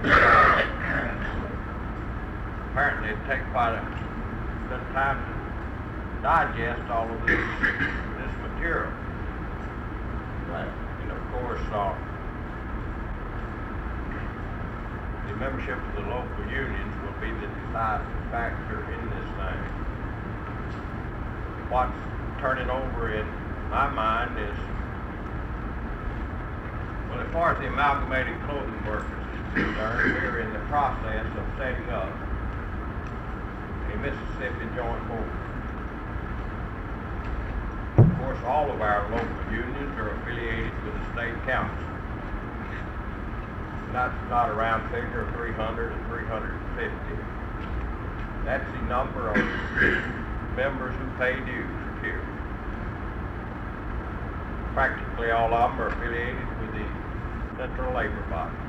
Apparently it'd take quite a bit of time to digest all of this material. Right. And of course, the membership of the local unions will be the decisive factor in this thing. What's turning over in my mind is, well, as far as the amalgamated clothing workers is concerned, we're in the process of setting up a Mississippi joint board. Of course, all of our local unions are affiliated with the state council. That's not a round figure of 300 and 350. That's the number of members who pay dues here. Practically all of them are affiliated with the central labor bodies.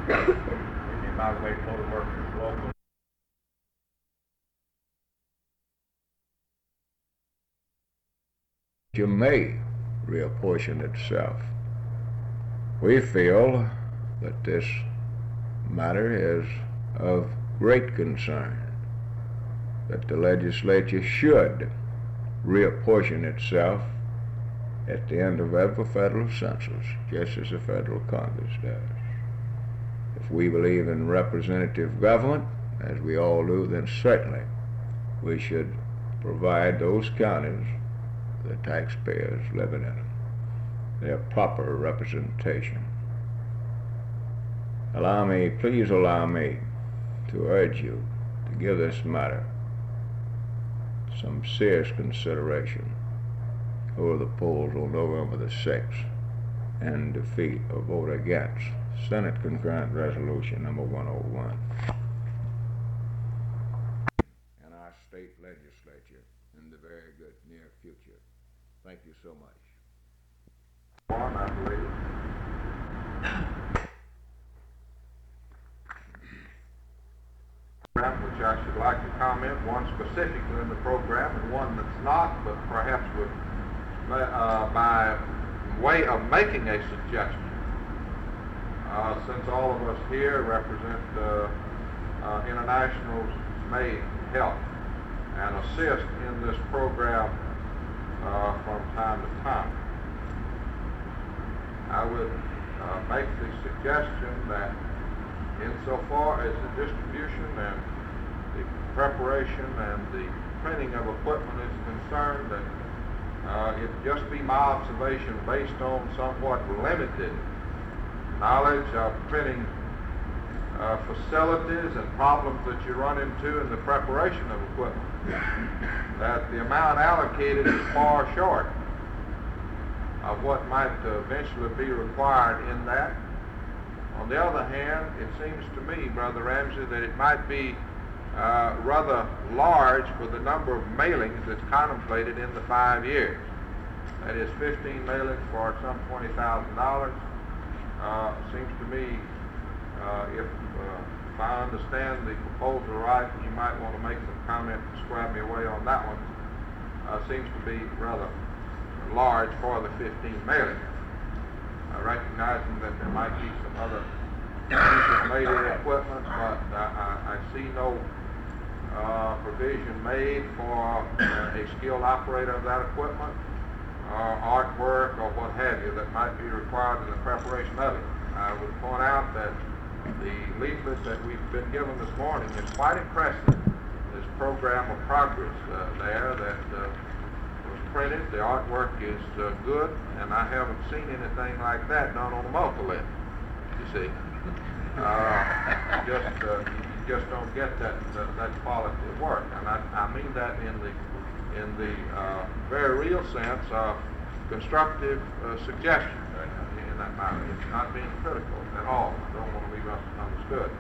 And the amalgamated clothing workers local. You may reapportion itself. We feel that this matter is of great concern, that the legislature should reapportion itself at the end of every federal census, just as the federal Congress does. If we believe in representative government, as we all do, then certainly we should provide those counties, the taxpayers living in them, their proper representation. Please allow me to urge you to give this matter some serious consideration over the polls on November the 6th and defeat or vote against Senate Concurrent Resolution number 101 and our state legislature in the very good near future. Thank you so much. One, I believe. Which I should like to comment, one specifically in the program and one that's not, but perhaps would, by way of making a suggestion, since all of us here represent internationals may help and assist in this program from time to time. I would make the suggestion that insofar as the distribution and the preparation and the printing of equipment is concerned, that it just be my observation based on somewhat limited knowledge of printing facilities and problems that you run into in the preparation of equipment, that the amount allocated is far short of what might eventually be required in that. On the other hand, it seems to me, Brother Ramsey, that it might be rather large for the number of mailings that's contemplated in the 5 years. That is 15 mailings for some $20,000. Seems to me, if I understand the proposal right, you might want to make some comment to square me away on that one. Seems to be rather large for the 15 mailings. Recognizing that there might be some other uses made in equipment, but I see no provision made for a skilled operator of that equipment, artwork or what have you that might be required in the preparation of it. I would point out that the leaflet that we've been given this morning is quite impressive. This program of progress there that was printed, the artwork is good, and I haven't seen anything like that done on a multi-lift, you see. You just don't get that quality of work, and I mean that in the very real sense of constructive suggestion in that matter. It's not being critical at all. I don't want to be misunderstood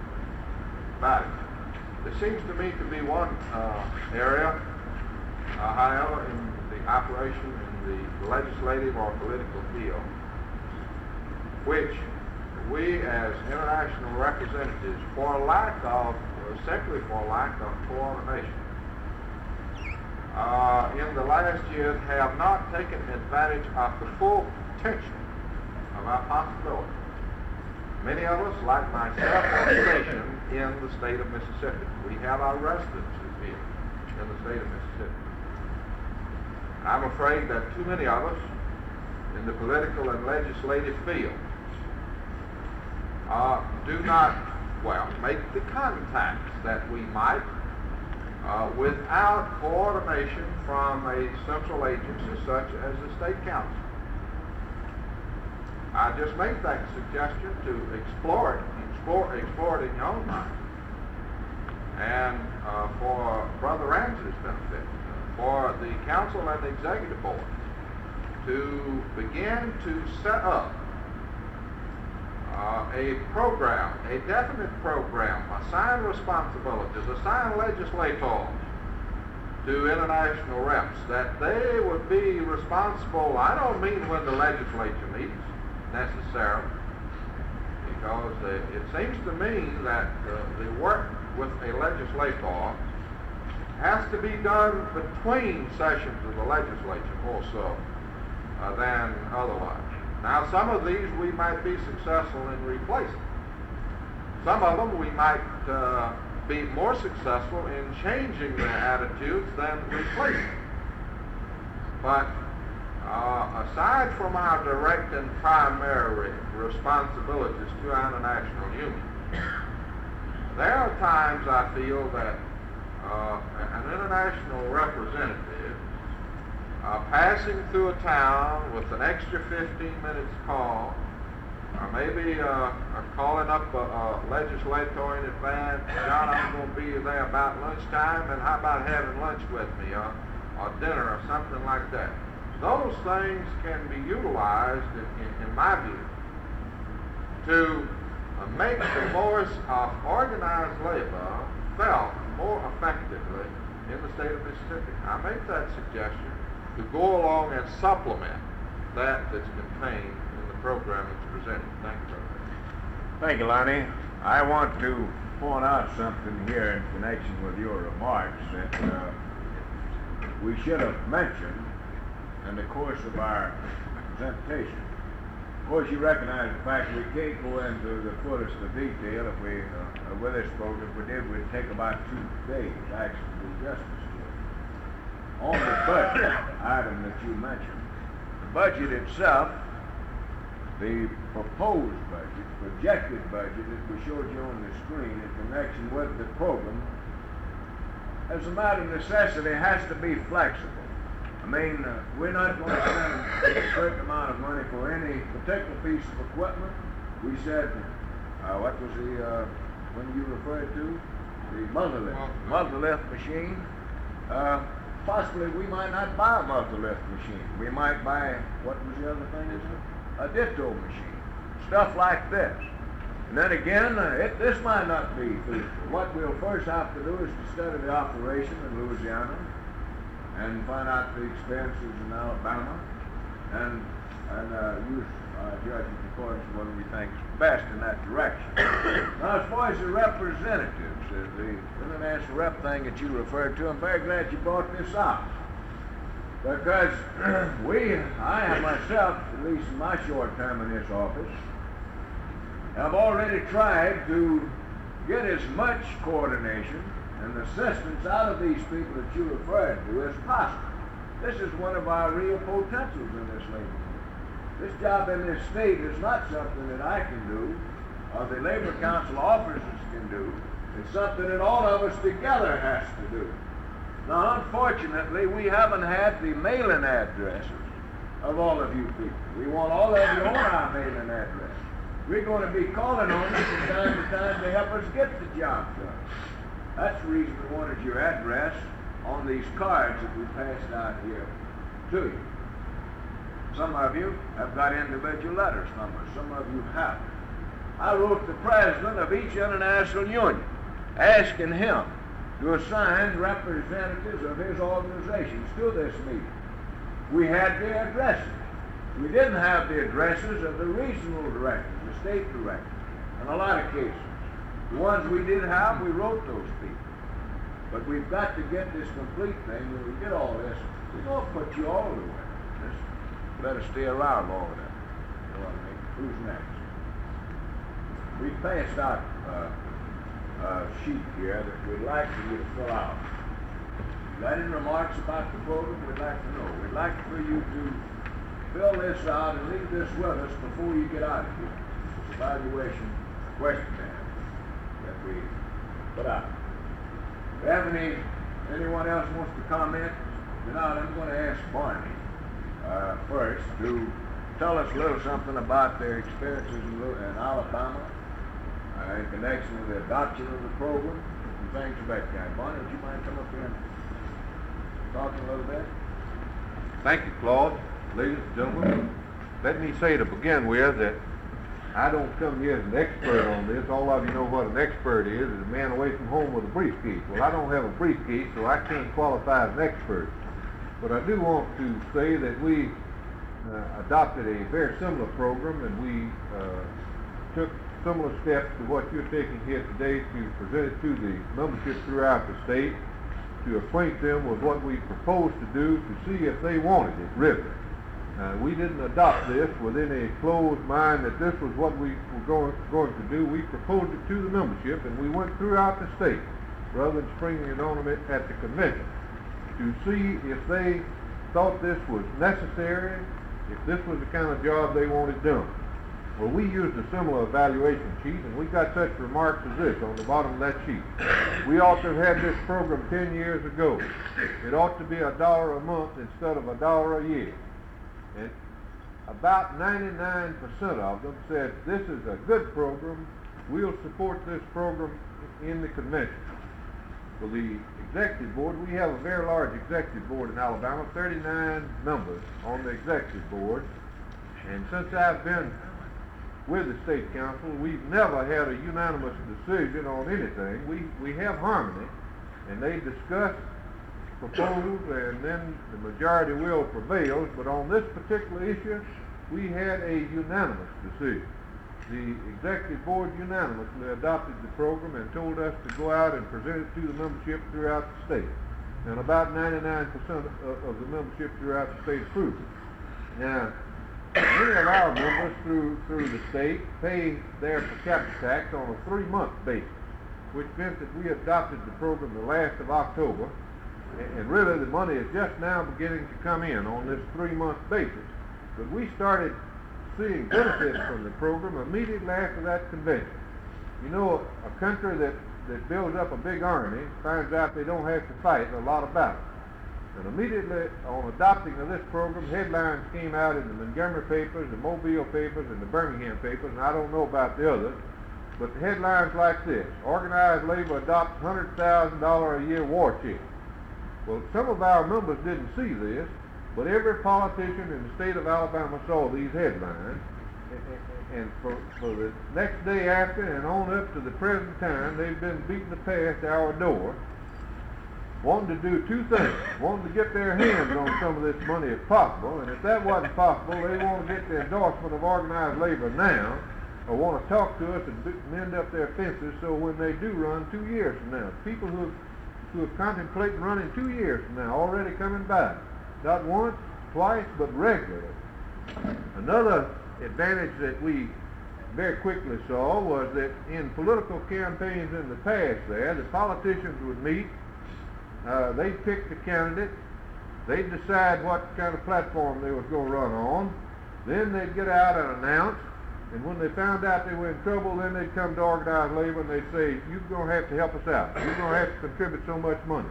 about it. There seems to me to be one area, however, in the operation in the legislative or political field, which we as international representatives, simply for lack of coordination, in the last years have not taken advantage of the full potential of our possibilities. Many of us, like myself, are stationed in the state of Mississippi. We have our residences here in the state of Mississippi. I'm afraid that too many of us in the political and legislative field do not, make the contacts that we might without coordination from a central agency such as the State Council. I just make that suggestion to explore it in your own mind. And for Brother Ramsey's benefit, for the Council and the Executive Board to begin to set up a program, a definite program, assign responsibilities, assign legislators to international reps, that they would be responsible. I don't mean when the legislature meets, necessarily, because it seems to me that the work with a legislator has to be done between sessions of the legislature more so than otherwise. Now, some of these we might be successful in replacing. Some of them we might be more successful in changing their attitudes than replacing. But aside from our direct and primary responsibilities to our international union, there are times I feel that an international representative passing through a town with an extra 15 minutes call, or maybe calling up a legislator in advance, John, I'm going to be there about lunchtime, and how about having lunch with me, or dinner, or something like that. Those things can be utilized, in my view, to make the voice of organized labor felt more effectively in the state of Mississippi. I make that suggestion to go along and supplement that's contained in the program that's presented. Thank you, Brother. Thank you, Lonnie. I want to point out something here in connection with your remarks that we should have mentioned in the course of our presentation. Of course, you recognize the fact we can't go into the fullest of detail if we, with this program, if we did, we'd take about 2 days actually to do justice to it. On the budget item that you mentioned, the budget itself, the proposed budget, projected budget that we showed you on the screen in connection with the program, as a matter of necessity, has to be flexible. I mean, we're not going to spend a certain amount of money for any particular piece of equipment. We said, what was the one you referred to? The multi-lift machine. Possibly we might not buy a multi-lift machine. We might buy, what was the other thing? A ditto machine. Stuff like this. And then again, this might not be feasible. What we'll first have to do is to study the operation in Louisiana and find out the expenses in Alabama and use judgment according to what we think is best in that direction. Now, as far as the representatives, the international rep thing that you referred to, I'm very glad you brought this up. Because I have myself, at least in my short term in this office, have already tried to get as much coordination and assistance out of these people that you referred to as possible. This is one of our real potentials in this labor movement. This job in this state is not something that I can do, or the Labor Council officers can do. It's something that all of us together has to do. Now, unfortunately, we haven't had the mailing addresses of all of you people. We want all of you on our mailing address. We're going to be calling on you from time to time to help us get the job done. That's the reason we wanted your address on these cards that we passed out here to you. Some of you have got individual letters from us. Some of you haven't. I wrote the president of each international union asking him to assign representatives of his organizations to this meeting. We had the addresses. We didn't have the addresses of the regional directors, the state directors, in a lot of cases. The ones we did have, we wrote those people. But we've got to get this complete thing. When we get all this, we're going to put you all the way. Just better stay around long enough. You know what I mean? Who's next? We passed out a sheet here that we'd like for you to fill out. If you got any remarks about the program, we'd like to know. We'd like for you to fill this out and leave this with us before you get out of here. This evaluation questionnaire that we put out. If you have anyone else wants to comment, then I'm going to ask Barney first to tell us a little something about their experiences in Alabama in connection with the adoption of the program and things of that kind. Barney, would you mind coming up here and talking a little bit? Thank you, Claude. Ladies and gentlemen, let me say to begin with that I don't come here as an expert on this. All of you know what an expert is a man away from home with a briefcase. Well, I don't have a briefcase, so I can't qualify as an expert. But I do want to say that we adopted a very similar program, and we took similar steps to what you're taking here today to present it to the membership throughout the state, to acquaint them with what we proposed to do, to see if they wanted it, really. We didn't adopt this within a closed mind that this was what we were going to do. We proposed it to the membership, and we went throughout the state, rather than springing it on them at the convention, to see if they thought this was necessary, if this was the kind of job they wanted done. Well, we used a similar evaluation sheet, and we got such remarks as this on the bottom of that sheet. We ought to have had this program 10 years ago. It ought to be $1 a month instead of $1 a year. And about 99% of them said, this is a good program, we'll support this program in the convention. Well, the executive board, we have a very large executive board in Alabama, 39 members on the executive board, and since I've been with the state council, we've never had a unanimous decision on anything. We have harmony, and they discuss proposals, and then the majority will prevails. But on this particular issue, we had a unanimous decision. The executive board unanimously adopted the program and told us to go out and present it to the membership throughout the state. And about 99% of the membership throughout the state approved it. Now, many of our members through the state pay their per capita tax on a 3-month basis, which meant that we adopted the program the last of October, and really the money is just now beginning to come in on this 3-month basis. But we started seeing benefits from the program immediately after that convention. You know, a country that builds up a big army finds out they don't have to fight a lot of battles. And immediately on adopting of this program, headlines came out in the Montgomery papers, the Mobile papers, and the Birmingham papers, and I don't know about the others, but the headlines like this: organized labor adopts $100,000 a year war chest. Well, some of our members didn't see this, but every politician in the state of Alabama saw these headlines, and for the next day after and on up to the present time, they've been beating the past our door, wanting to do two things: wanting to get their hands on some of this money if possible, and if that wasn't possible, they want to get the endorsement of organized labor now, or want to talk to us and mend up their fences so when they do run 2 years from now, people who are contemplating running 2 years from now already coming by, not once, twice, but regularly. Another advantage that we very quickly saw was that in political campaigns in the past there, the politicians would meet, they'd pick the candidate, they'd decide what kind of platform they was going to run on, Then they'd get out and announce, and when they found out they were in trouble, then they'd come to organized labor and they'd say, you're going to have to help us out. You're going to have to contribute so much money.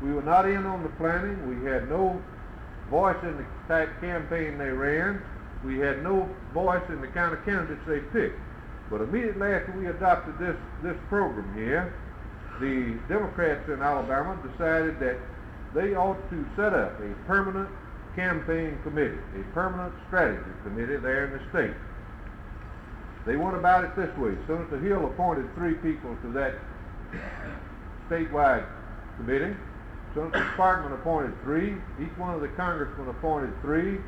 We were not in on the planning. We had no voice in the type campaign they ran. We had no voice in the kind of candidates they picked. But immediately after we adopted this program here, the Democrats in Alabama decided that they ought to set up a permanent campaign committee, a permanent strategy committee there in the state. They went about it this way. Senator Hill appointed 3 people to that statewide committee. Senator Sparkman appointed 3. Each one of the congressmen appointed 3.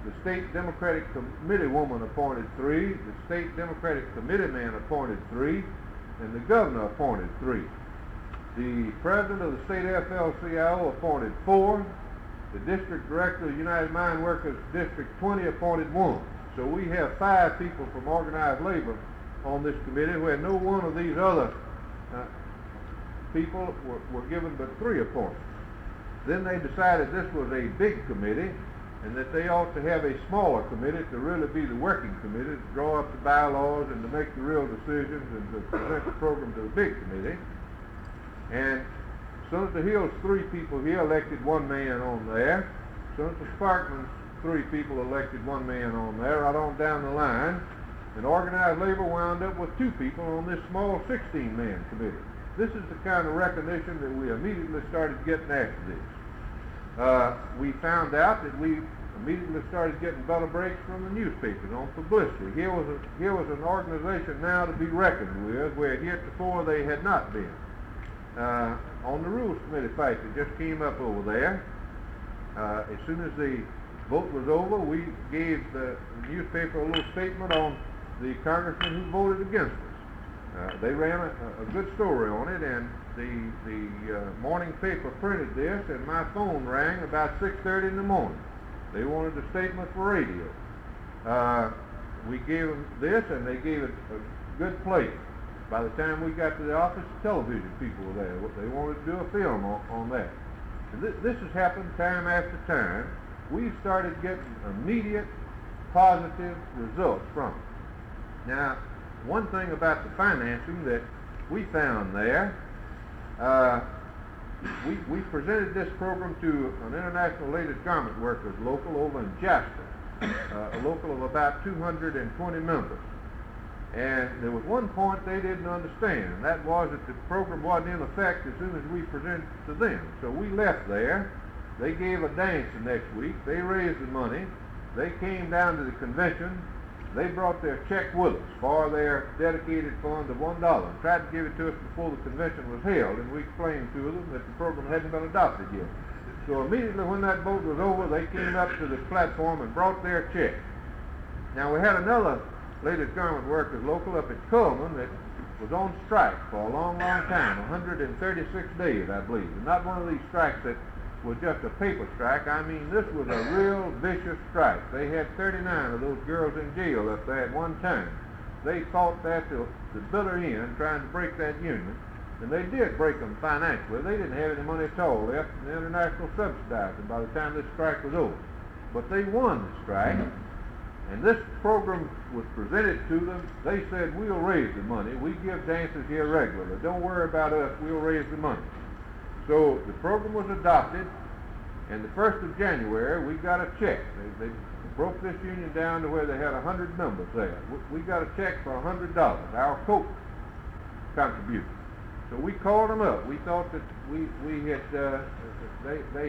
The state Democratic committee woman appointed 3. The state Democratic committee man appointed 3. And the governor appointed 3. The president of the state AFL-CIO appointed 4. The district director of United Mine Workers District 20 appointed 1. So we have 5 people from organized labor on this committee, where no one of these other people were given but 3 appointments. Then they decided this was a big committee and that they ought to have a smaller committee to really be the working committee, to draw up the bylaws and to make the real decisions and to present the program to the big committee. And Senator Hill's 3 people here elected 1 man on there. Senator Sparkman's 3 people elected 1 man on there, right on down the line. And organized labor wound up with 2 people on this small 16-man committee. This is the kind of recognition that we immediately started getting after this. We found out that we immediately started getting better breaks from the newspapers on publicity. Here was an organization now to be reckoned with, where heretofore they had not been. On the Rules Committee fight that just came up over there, as soon as the vote was over, we gave the newspaper a little statement on the congressman who voted against us. They ran a good story on it, and the morning paper printed this, and my phone rang about 6:30 in the morning. They wanted a statement for radio. We gave them this, and they gave it a good place. By the time we got to the office, television people were there. They wanted to do a film on that. And this has happened time after time. We started getting immediate positive results from it. Now, one thing about the financing that we found there, we presented this program to an International Ladies Garment Workers local over in Jasper, a local of about 220 members. And there was one point they didn't understand, and that was that the program wasn't in effect as soon as we presented it to them. So we left there. They gave a dance the next week. They raised the money. They came down to the convention. They brought their check with us for their dedicated fund of $1 and tried to give it to us before the convention was held, and we explained to them that the program hadn't been adopted yet. So immediately when that vote was over, they came up to the platform and brought their check. Now we had another Ladies Garment Workers local up at Coleman that was on strike for a long, long time, 136 days, I believe. And not one of these strikes that was just a paper strike. I mean, this was a real vicious strike. They had 39 of those girls in jail up there at one time. They fought that to the bitter end, trying to break that union. And they did break them financially. They didn't have any money at all left, and the International subsidized them by the time this strike was over. But they won the strike. And this program was presented to them. They said, we'll raise the money. We give dances here regularly. Don't worry about us. We'll raise the money. So the program was adopted, and the 1st of January, we got a check. They broke this union down to where they had 100 members there. We got a check for $100, our Coke contribution. So we called them up. We thought that they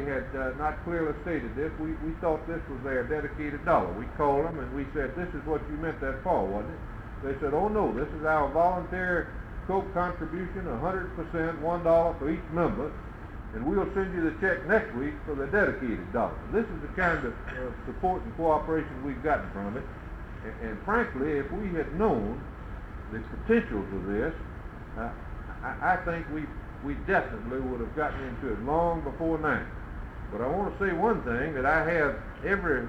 had not clearly stated this. We thought this was their dedicated dollar. We called them and we said, this is what you meant that for, wasn't it? They said, oh no, this is our voluntary Coke contribution, 100%, $1 for each member, and we'll send you the check next week for the dedicated dollar. This is the kind of support and cooperation we've gotten from it. And frankly, if we had known the potentials of this, I think we definitely would have gotten into it long before now. But I want to say one thing, that I have every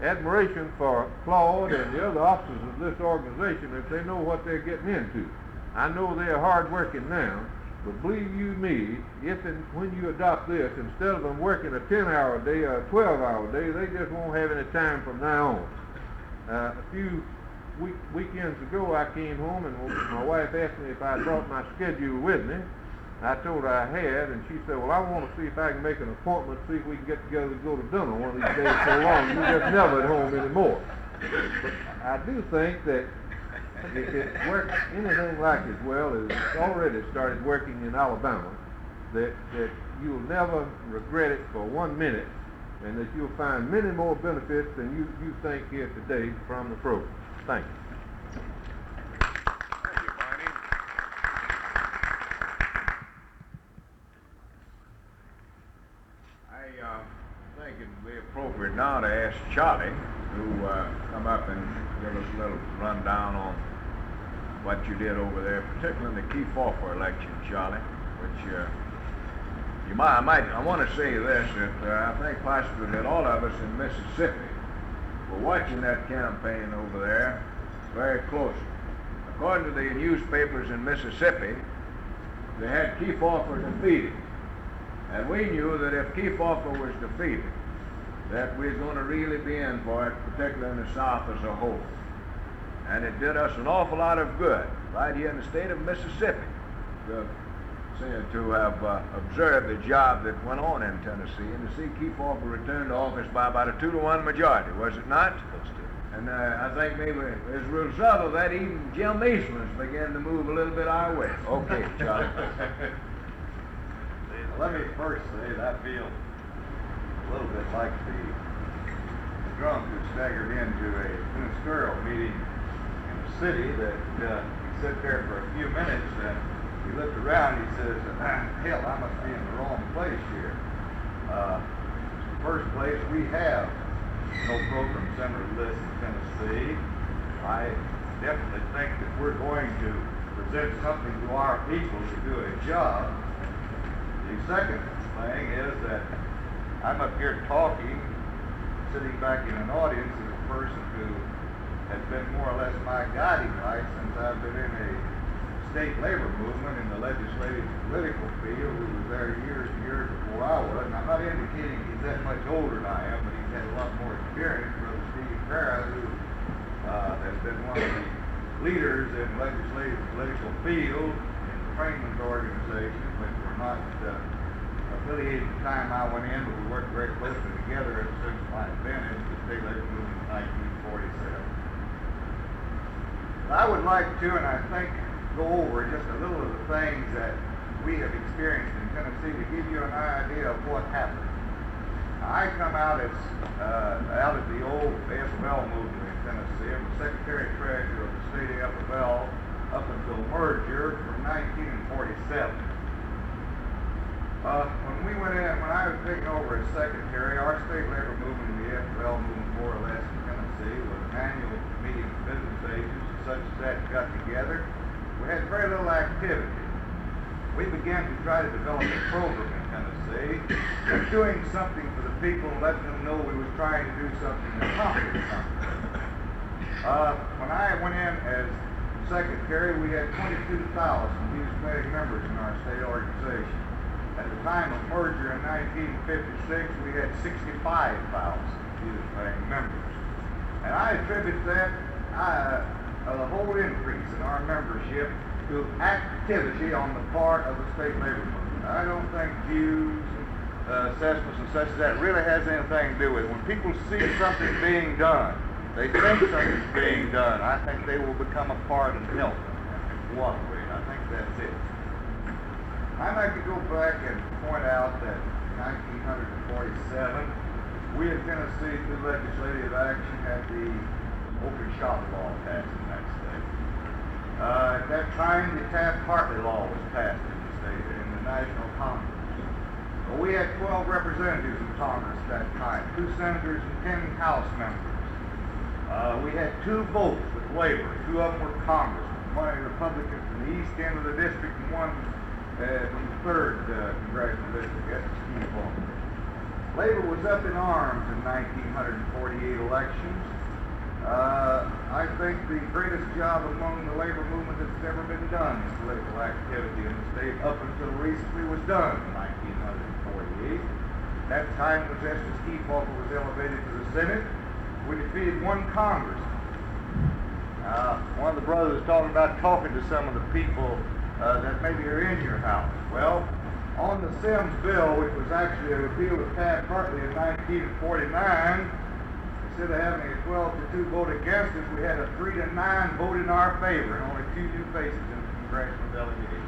admiration for Claude and the other officers of this organization if they know what they're getting into. I know they're hard working now, but believe you me, if and when you adopt this, instead of them working a 10-hour day or a 12-hour day, they just won't have any time from now on. A few weekends ago, I came home and my wife asked me if I brought my schedule with me. I told her I had, and she said, well, I want to see if I can make an appointment, see if we can get together to go to dinner one of these days so long. You just never at home anymore. But I do think that if it works anything like as well as it's already started working in Alabama, that you'll never regret it for 1 minute, and that you'll find many more benefits than you think here today from the program. Thank you. Thank you, Barney. I think it'd be appropriate now to ask Charlie to come up and give us a little rundown on what you did over there, particularly in the Kefauver election, Charlie, which I want to say this, that I think possibly that all of us in Mississippi were watching that campaign over there very closely. According to the newspapers in Mississippi, they had Kefauver defeated. And we knew that if Kefauver was defeated, that we were going to really be in for it, particularly in the South as a whole. And it did us an awful lot of good right here in the state of Mississippi to have observed the job that went on in Tennessee and to see Kefauver return to office by about a 2-to-1 majority, was it not? And I think maybe as a result of that, even Jim Eastman's began to move a little bit our way. Okay, Charlie. Let me first say that I feel a little bit like the drunk who staggered into a ministerial meeting in a city that he sat there for a few minutes and he looked around, he says, hell, I must be in the wrong place here. First place, we have no program center of this in Tennessee. I definitely think that we're going to present something to our people to do a job. The second thing is that I'm up here talking, sitting back in an audience as a person who has been more or less my guiding light since I've been in a state labor movement in the legislative political field. Who was there years and years before I was. And I'm not indicating he's that much older than I am, but he's had a lot more experience. Brother Steve Farrah, who has been one of the leaders in legislative political field in the Franklin's organization, which were not affiliated at the time I went in, but we worked very closely together ever since I've been in the state labor movement in 1947. I would like to, and I think, go over just a little of the things that we have experienced in Tennessee to give you an idea of what happened. Now, I come out as out of the old AFL movement in Tennessee. I'm the secretary-treasurer of the state AFL up until merger from 1947. When I was taking over as secretary, our state labor movement, the AFL movement more or less in Tennessee, was an annual meeting of business agents such as that got together. We had very little activity. We began to try to develop a program in Tennessee, doing something for the people, letting them know we was trying to do something and accomplish something. When I went in as secretary, we had 22,000 dues-paying members in our state organization. At the time of merger in 1956, we had 65,000 dues-paying members. And I attribute that the whole increase in our membership to activity on the part of the state labor movement. I don't think dues, assessments and such as that really has anything to do with it. When people see something being done, they think something's being done, I think they will become a part and help and cooperate. I think that's it. I'd like to go back and point out that in 1947, we in Tennessee, through legislative action, had the open shop law passed in that state. At that time, the Taft-Hartley law was passed in the state, in the National Congress. Well, we had 12 representatives in Congress at that time, 2 senators and 10 House members. We had 2 votes with labor. 2 of them were congressmen, one Republican from the east end of the district and one from the 3rd congressional district. That's the key point. Labor was up in arms in 1948 elections. I think the greatest job among the labor movement that's ever been done in political activity in the state up until recently was done in 1948. That time was Justice Kefauver was elevated to the Senate. We defeated 1 congressman. One of the brothers was talking about talking to some of the people that maybe are in your house. Well, on the Sims bill, which was actually a repeal that passed partly in 1949, instead of having a 12-2 vote against us, we had a 3-9 vote in our favor, and only 2 new faces in the congressional delegation.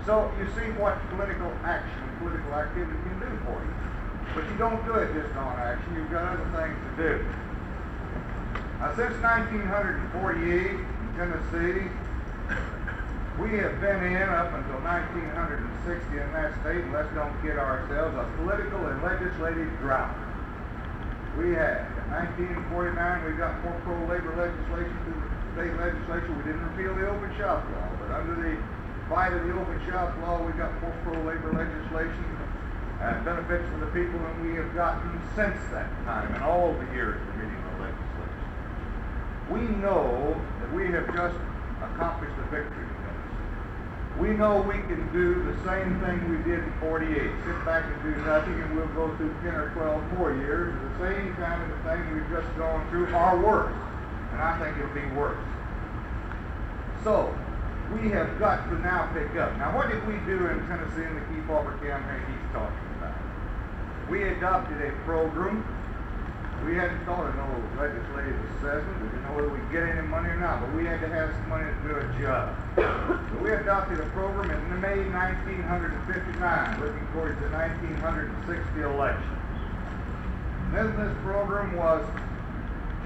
So you see what political action, political activity can do for you. But you don't do it just on action, you've got other things to do. Since 1948 in Tennessee, we have been in, up until 1960 in that state, and let's don't kid ourselves, a political and legislative drought. We had, in 1949, we got more pro-labor legislation through the state legislature. We didn't repeal the open shop law, but under the fight of the open shop law, we got more pro-labor legislation and benefits for the people than we have gotten since that time in all the years of reading the legislation. We know that we have just accomplished a victory. We know we can do the same thing we did in 48. Sit back and do nothing, and we'll go through 10 or 12 more years. The same kind of thing we've just gone through, or worse. And I think it'll be worse. So, we have got to now pick up. Now, what did we do in Tennessee in the Key Pauper campaign he's talking about? We adopted a program. We hadn't thought of no legislative assessment. We didn't know whether we'd get any money or not, but we had to have some money to do a job. So we adopted a program in May 1959, looking towards the 1960 elections. And then this program was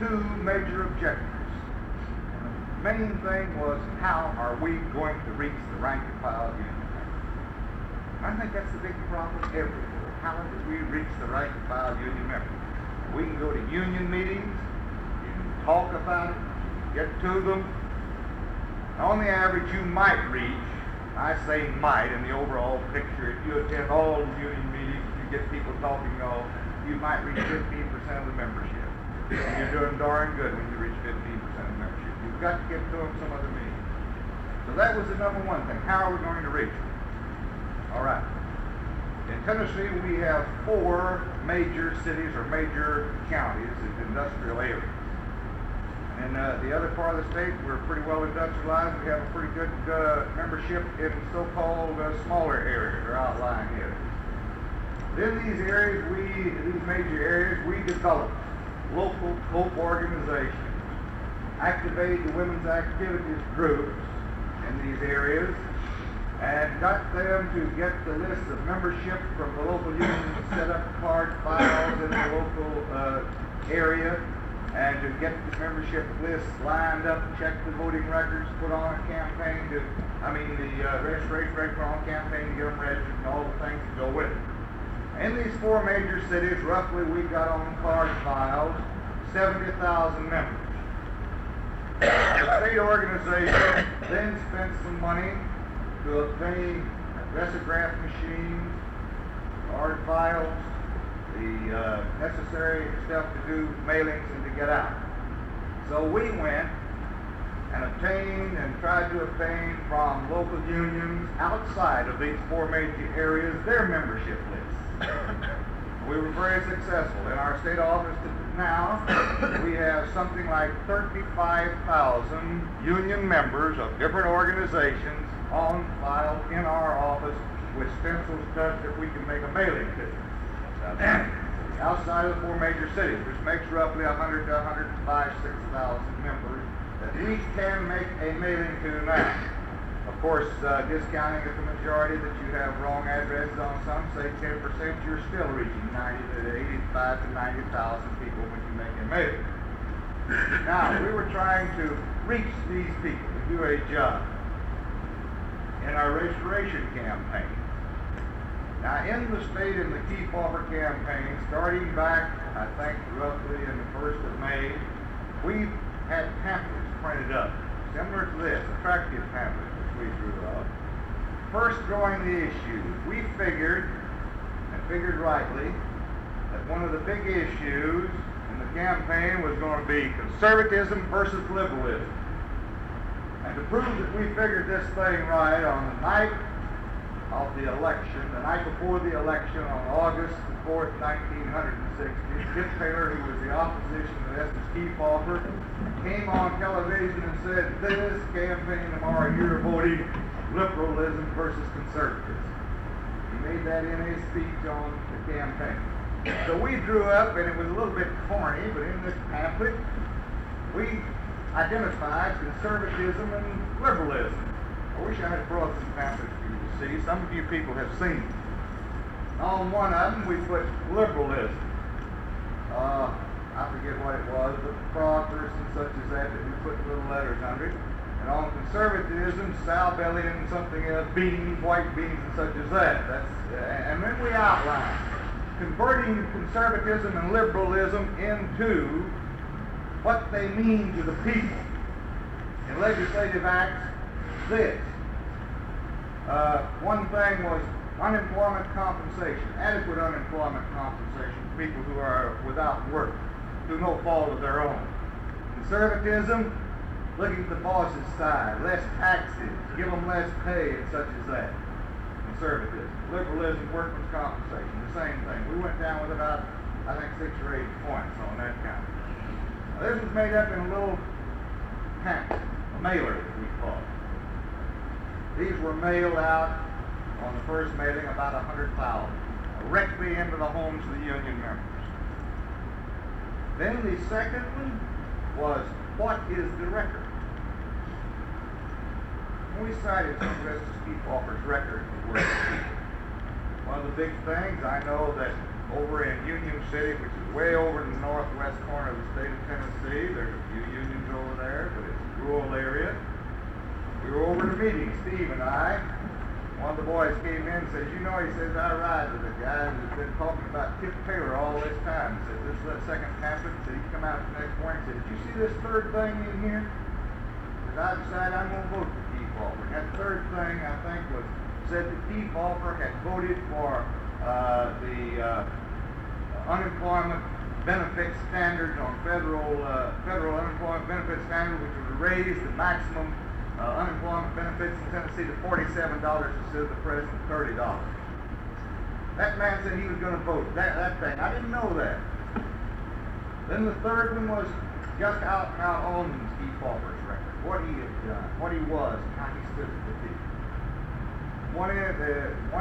2 major objectives. And the main thing was, how are we going to reach the rank and file union members? I think that's the big problem everywhere. How do we reach the rank and file union members? We can go to union meetings, you can talk about it, get to them. On the average, you might reach, I say might in the overall picture, if you attend all the union meetings, you get people talking, you might reach 15% of the membership. And you're doing darn good when you reach 15% of the membership. You've got to get to them some other meetings. So that was the number one thing. How are we going to reach them? All right. In Tennessee, we have 4 major cities or major counties as industrial areas. And in the other part of the state, we're pretty well industrialized. We have a pretty good membership in so-called smaller areas or outlying areas. In these areas, these major areas, we developed local COPE organizations, activated the women's activities groups in these areas, and got them to get the list of membership from the local unions, set up card files in the local area, and to get the membership lists lined up, check the voting records, put on a campaign the registration rate, put on a campaign to get them registered, and all the things that go with it. In these 4 major cities, roughly we got on card files 70,000 members. The state organization then spent some money to obtain reprograph machines, card files, the necessary stuff to do mailings and to get out. So we went and obtained and tried to obtain from local unions outside of these 4 major areas their membership lists. We were very successful. In our state office now, we have something like 35,000 union members of different organizations on file in our office with stencils touched if we can make a mailing to them. Outside of the 4 major cities, which makes roughly 100 to 105, 6,000 members that we can make a mailing to now. Of course, discounting at the majority that you have wrong addresses on some, say 10%, you're still reaching 90 to 85 to 90,000 people when you make a mailing. Now, we were trying to reach these people to do a job in our registration campaign. Now, in the state, in the Key Pauper campaign, starting back, I think, roughly in the 1st of May, we had pamphlets printed up, similar to this, attractive pamphlets which we drew up. First, drawing the issues. We figured, and figured rightly, that one of the big issues in the campaign was going to be conservatism versus liberalism. And to prove that we figured this thing right, on the night of the election, the night before the election, on August the 4th, 1960, Kit Taylor, who was the opposition to Estes Key Pauper, came on television and said, this campaign tomorrow you're voting liberalism versus conservatism. He made that in his speech on the campaign. So we drew up, and it was a little bit corny, but in this pamphlet, we identified conservatism and liberalism. I wish I had brought some pamphlets for you to see. Some of you people have seen them. On one of them, we put liberalism. I forget what it was, but progress and such as that we put little letters under it. And on conservatism, sow belly and something else, beans, white beans and such as that. And then we outlined converting conservatism and liberalism into what they mean to the people. In legislative acts, this. One thing was unemployment compensation, adequate unemployment compensation for people who are without work, through no fault of their own. Conservatism, looking at the boss's side, less taxes, give them less pay and such as that. Conservatism. Liberalism, workman's compensation, the same thing. We went down with about, I think, 6 or 8 points on that count. Now, this was made up in a little pamphlet, a mailer that we call it. These were mailed out on the first mailing, about 100,000, directly into the homes of the union members. Then the second one was, what is the record? We cited some Justice Keefauver's record of work. One of the big things, I know that over in Union City, which is way over in the northwest corner of the state of Tennessee, there's a few unions over there, but it's a rural area. We were over at a meeting, Steve and I. One of the boys came in and says, you know, he says, I ride with a guy who's been talking about Tip Taylor all this time. He says, this is that second pamphlet. He said, he come out the next morning and said, did you see this third thing in here? He said, I decided I'm going to vote for Keefauver. And that third thing, I think, was said that Keefauver had voted for the unemployment benefit standards on federal unemployment benefit standards, which would raise the maximum unemployment benefits in Tennessee to $47 instead of the present $30. That man said he was going to vote. That thing. I didn't know that. Then the third one was just out and out on Keefauver's record. What he had done, what he was, and how he stood for the people. One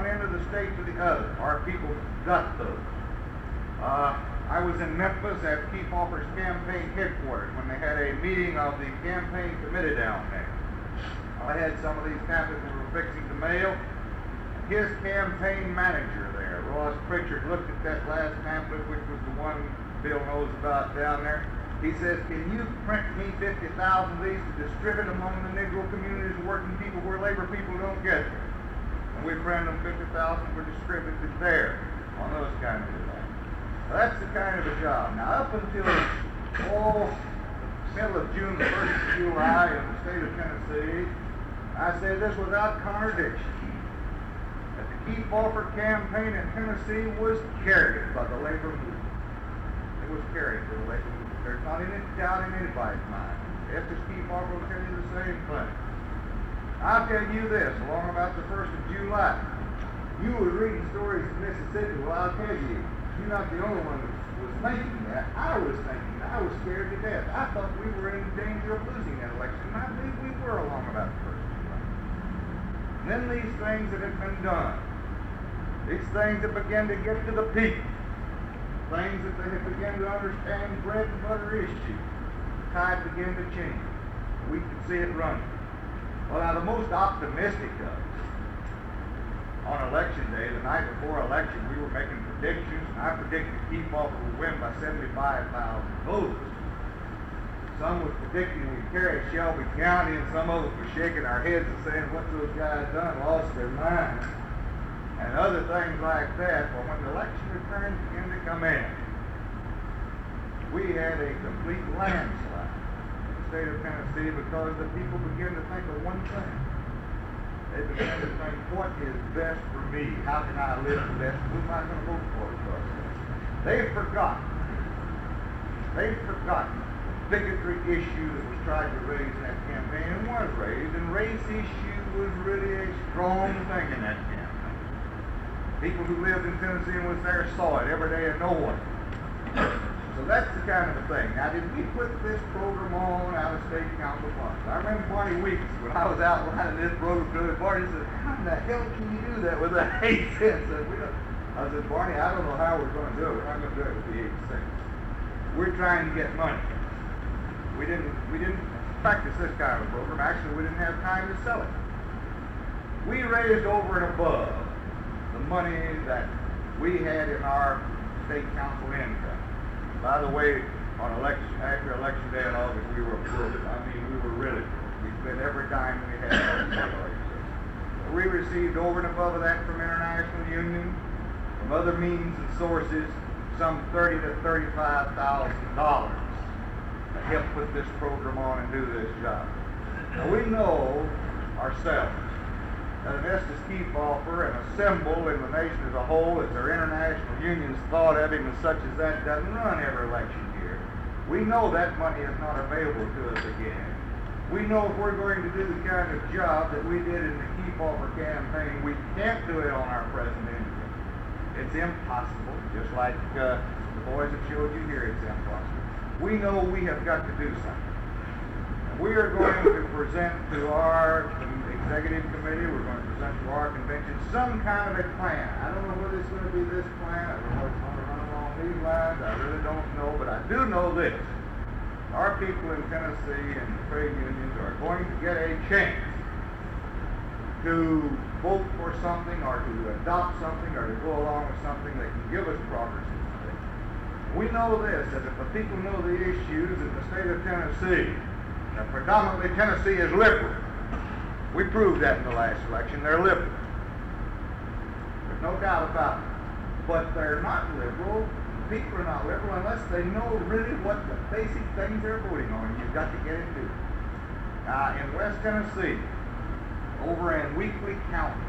end of the state to the other. Our people got those. I was in Memphis at Keefauver's campaign headquarters when they had a meeting of the campaign committee down there. I had some of these pamphlets we were fixing to mail. His campaign manager there, Ross Pritchard, looked at that last pamphlet, which was the one Bill knows about down there. He says, can you print me 50,000 of these to distribute among the Negro communities and working people where labor people don't get them? And we printed them 50,000 were distributed there on those kinds of things. Well, that's the kind of a job. Now, up until, middle of June, the 1st of July in the state of Tennessee, I say this without contradiction, that the Keefauver campaign in Tennessee was carried by the labor movement. It was carried by the labor movement. There's not any doubt in anybody's mind. Justice Keefauver will tell you the same thing. I'll tell you this, along about the 1st of July, you were reading stories in Mississippi. Well, I'll tell you, you're not the only one that was thinking that. I was thinking that. I was scared to death. I thought we were in danger of losing that election, and I believe we were along about the 1st. And then these things that have been done, these things that began to get to the people, things that they have begun to understand bread and butter issues, tide began to change. We could see it running. Well, now the most optimistic of us, on election day, the night before election, we were making predictions, and I predicted Keefauver would win by 75,000 votes. Some was predicting we'd carry Shelby County, and some of us were shaking our heads and saying, what those guys done, lost their minds, and other things like that. But when the election returns began to come in, we had a complete landslide in the state of Tennessee because the people began to think of one thing. They began to think, what is best for me? How can I live the best? Who am I going to vote for? They've forgotten bigotry issue that was tried to raise in that campaign and was raised, and race issue was really a strong thing in that campaign. People who lived in Tennessee and was there saw it every day and know it. So So that's the kind of a thing. Now, did we put this program on out of state council funds? I remember Barney Weeks, when I was outlining this program to him, Barney said, how in the hell can you do that with that 8 cents? I said, Barney, I don't know how we're going to do it. We're not going to do it with the 8 cents. We're trying to get money. We didn't practice this kind of a program. Actually, we didn't have time to sell it. We raised over and above the money that we had in our state council income. By the way, after election day in August, we were broke. I mean, we were really broke. We spent every dime we had on fundraisers. We received over and above of that from international unions, from other means and sources, some $30,000 to $35,000 to help put this program on and do this job. Now we know ourselves that an Estes Kefauver and a symbol in the nation as a whole, as their international unions thought of him, and such as that doesn't run every election year. We know that money is not available to us again. We know if we're going to do the kind of job that we did in the Kefauver campaign, we can't do it on our present income. It's impossible, just like the boys that showed you here, it's impossible. We know we have got to do something. And we are going to present to our executive committee, we're going to present to our convention some kind of a plan. I don't know whether it's going to be this plan, I don't know if it's going to run along these lines, I really don't know, but I do know this. Our people in Tennessee and the trade unions are going to get a chance to vote for something or to adopt something or to go along with something that can give us progress in the state. We know this, that if the people know the issues in the state of Tennessee, that predominantly Tennessee is liberal. We proved that in the last election. They're liberal. There's no doubt about it. But they're not liberal. People are not liberal unless they know really what the basic things they're voting on. You've got to get into it. In West Tennessee, over in Weekly County,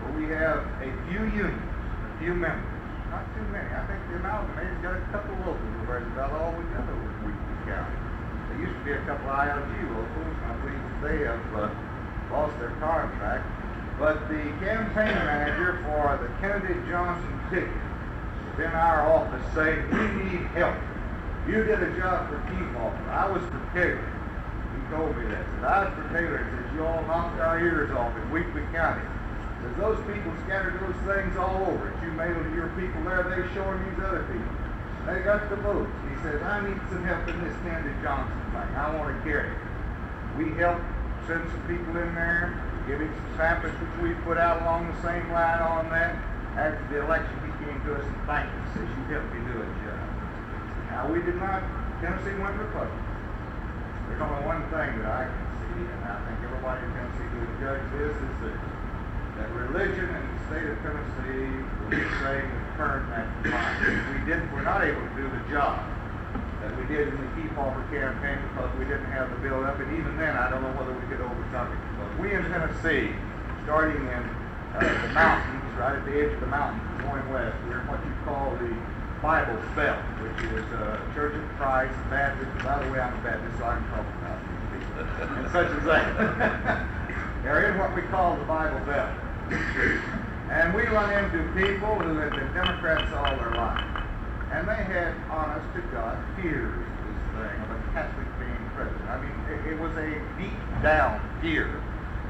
where we have a few unions, a few members, not too many. I think the amalgamation's got a couple locals where it's about all we got over in Weekly County. There used to be a couple of ILG locals, and I believe they have lost their contract. But the campaign manager for the Kennedy Johnson ticket was in our office saying, we need help. You did a job for Kefauver. I was for Taylor. He told me that. He said, I was for Taylor. He says, you all knocked our ears off in Weekly County. He says, those people scattered those things all over. You mailed to your people there, they showing these other people. They got the votes. He says, I need some help in this Kennedy Johnson thing. I want to carry it. We helped send some people in there, give him some samples which we put out along the same line on that. After the election, he came to us and thanked us, says, you helped me do a job. Now, we did not, Tennessee went Republican. There's only one thing that I can see, and I think everybody in Tennessee who would judge this, is that religion in the state of Tennessee will be saying the current national politics. We're not able to do the job that we did in the Kefauver campaign because we didn't have the bill up, and even then I don't know whether we could overcome it. Because we in Tennessee, starting in the mountains, right at the edge of the mountains going west, we're in what you call the Bible Belt, which is Church of Christ, Baptist. By the way, I'm a Baptist, so I can talk about these people and such as that. They're in what we call the Bible Belt. And we run into people who have been Democrats all their life. And they had, honest to God, fears of this thing of a Catholic being president. I mean, it was a deep-down fear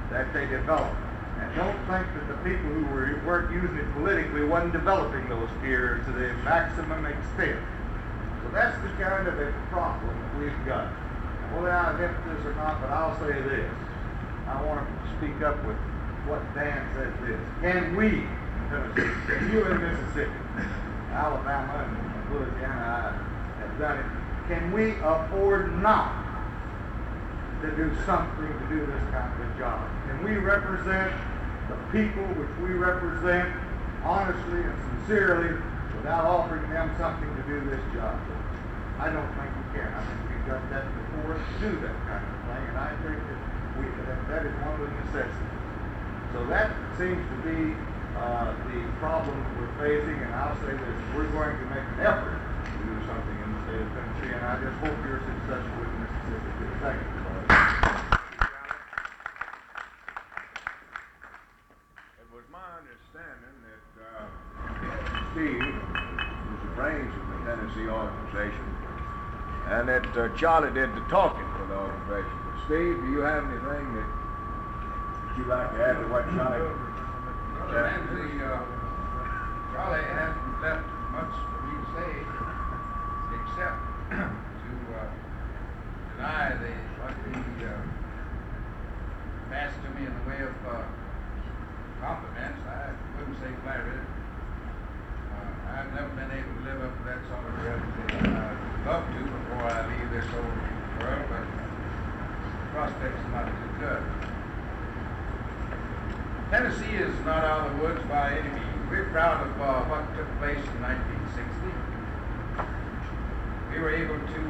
that they developed. And don't think that the people who weren't using it politically wasn't developing those fears to the maximum extent. So that's the kind of a problem that we've got. Whether I admit this or not, but I'll say this. I want to speak up with what Dan says this. Can we, Tennessee, you in Mississippi, Alabama and Louisiana have done it, can we afford not to do something to do this kind of a job? Can we represent the people which we represent honestly and sincerely without offering them something to do this job? I don't think we can. I think we've got that before us to do that kind of thing, and I think that that is one of the necessities. So that seems to be the problem that we're facing, and I'll say this, we're going to make an effort to do something in the state of Tennessee, and I just hope you're successful in Mississippi too. Thank you. It was my understanding that Steve, who's the brains of the Tennessee organization, and that Charlie did the talking for the organization. But Steve, do you have anything that you'd like to add to what Charlie said? Charlie hasn't left much for me to say, except to deny what he passed to me in the way of compliments. I wouldn't say flattered. I've never been able to live up to that sort of reputation. I'd love to before I leave this old world, but the prospects are not too good. Tennessee is not out of the woods by any means. We're proud of what took place in 1960. We were able to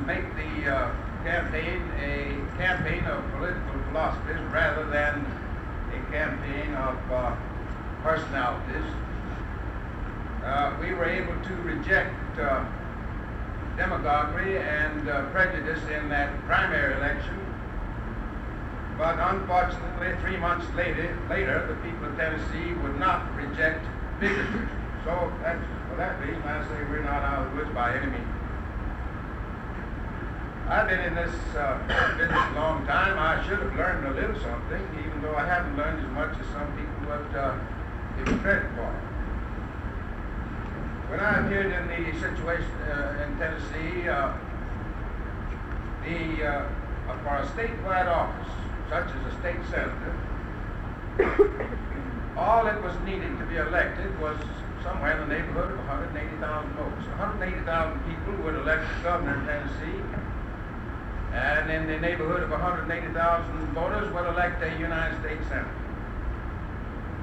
make the campaign a campaign of political philosophies rather than a campaign of personalities. We were able to reject demagoguery and prejudice in that primary election. But unfortunately, 3 months later, the people of Tennessee would not reject bigotry. So that's for that reason I say we're not out of the woods by any means. I've been in this business a long time. I should have learned a little something, even though I haven't learned as much as some people would give me credit for. When I appeared in the situation in Tennessee, for a statewide office, such as a state senator, all that was needed to be elected was somewhere in the neighborhood of 180,000 votes. 180,000 people would elect the governor in Tennessee, and in the neighborhood of 180,000 voters would elect a United States senator.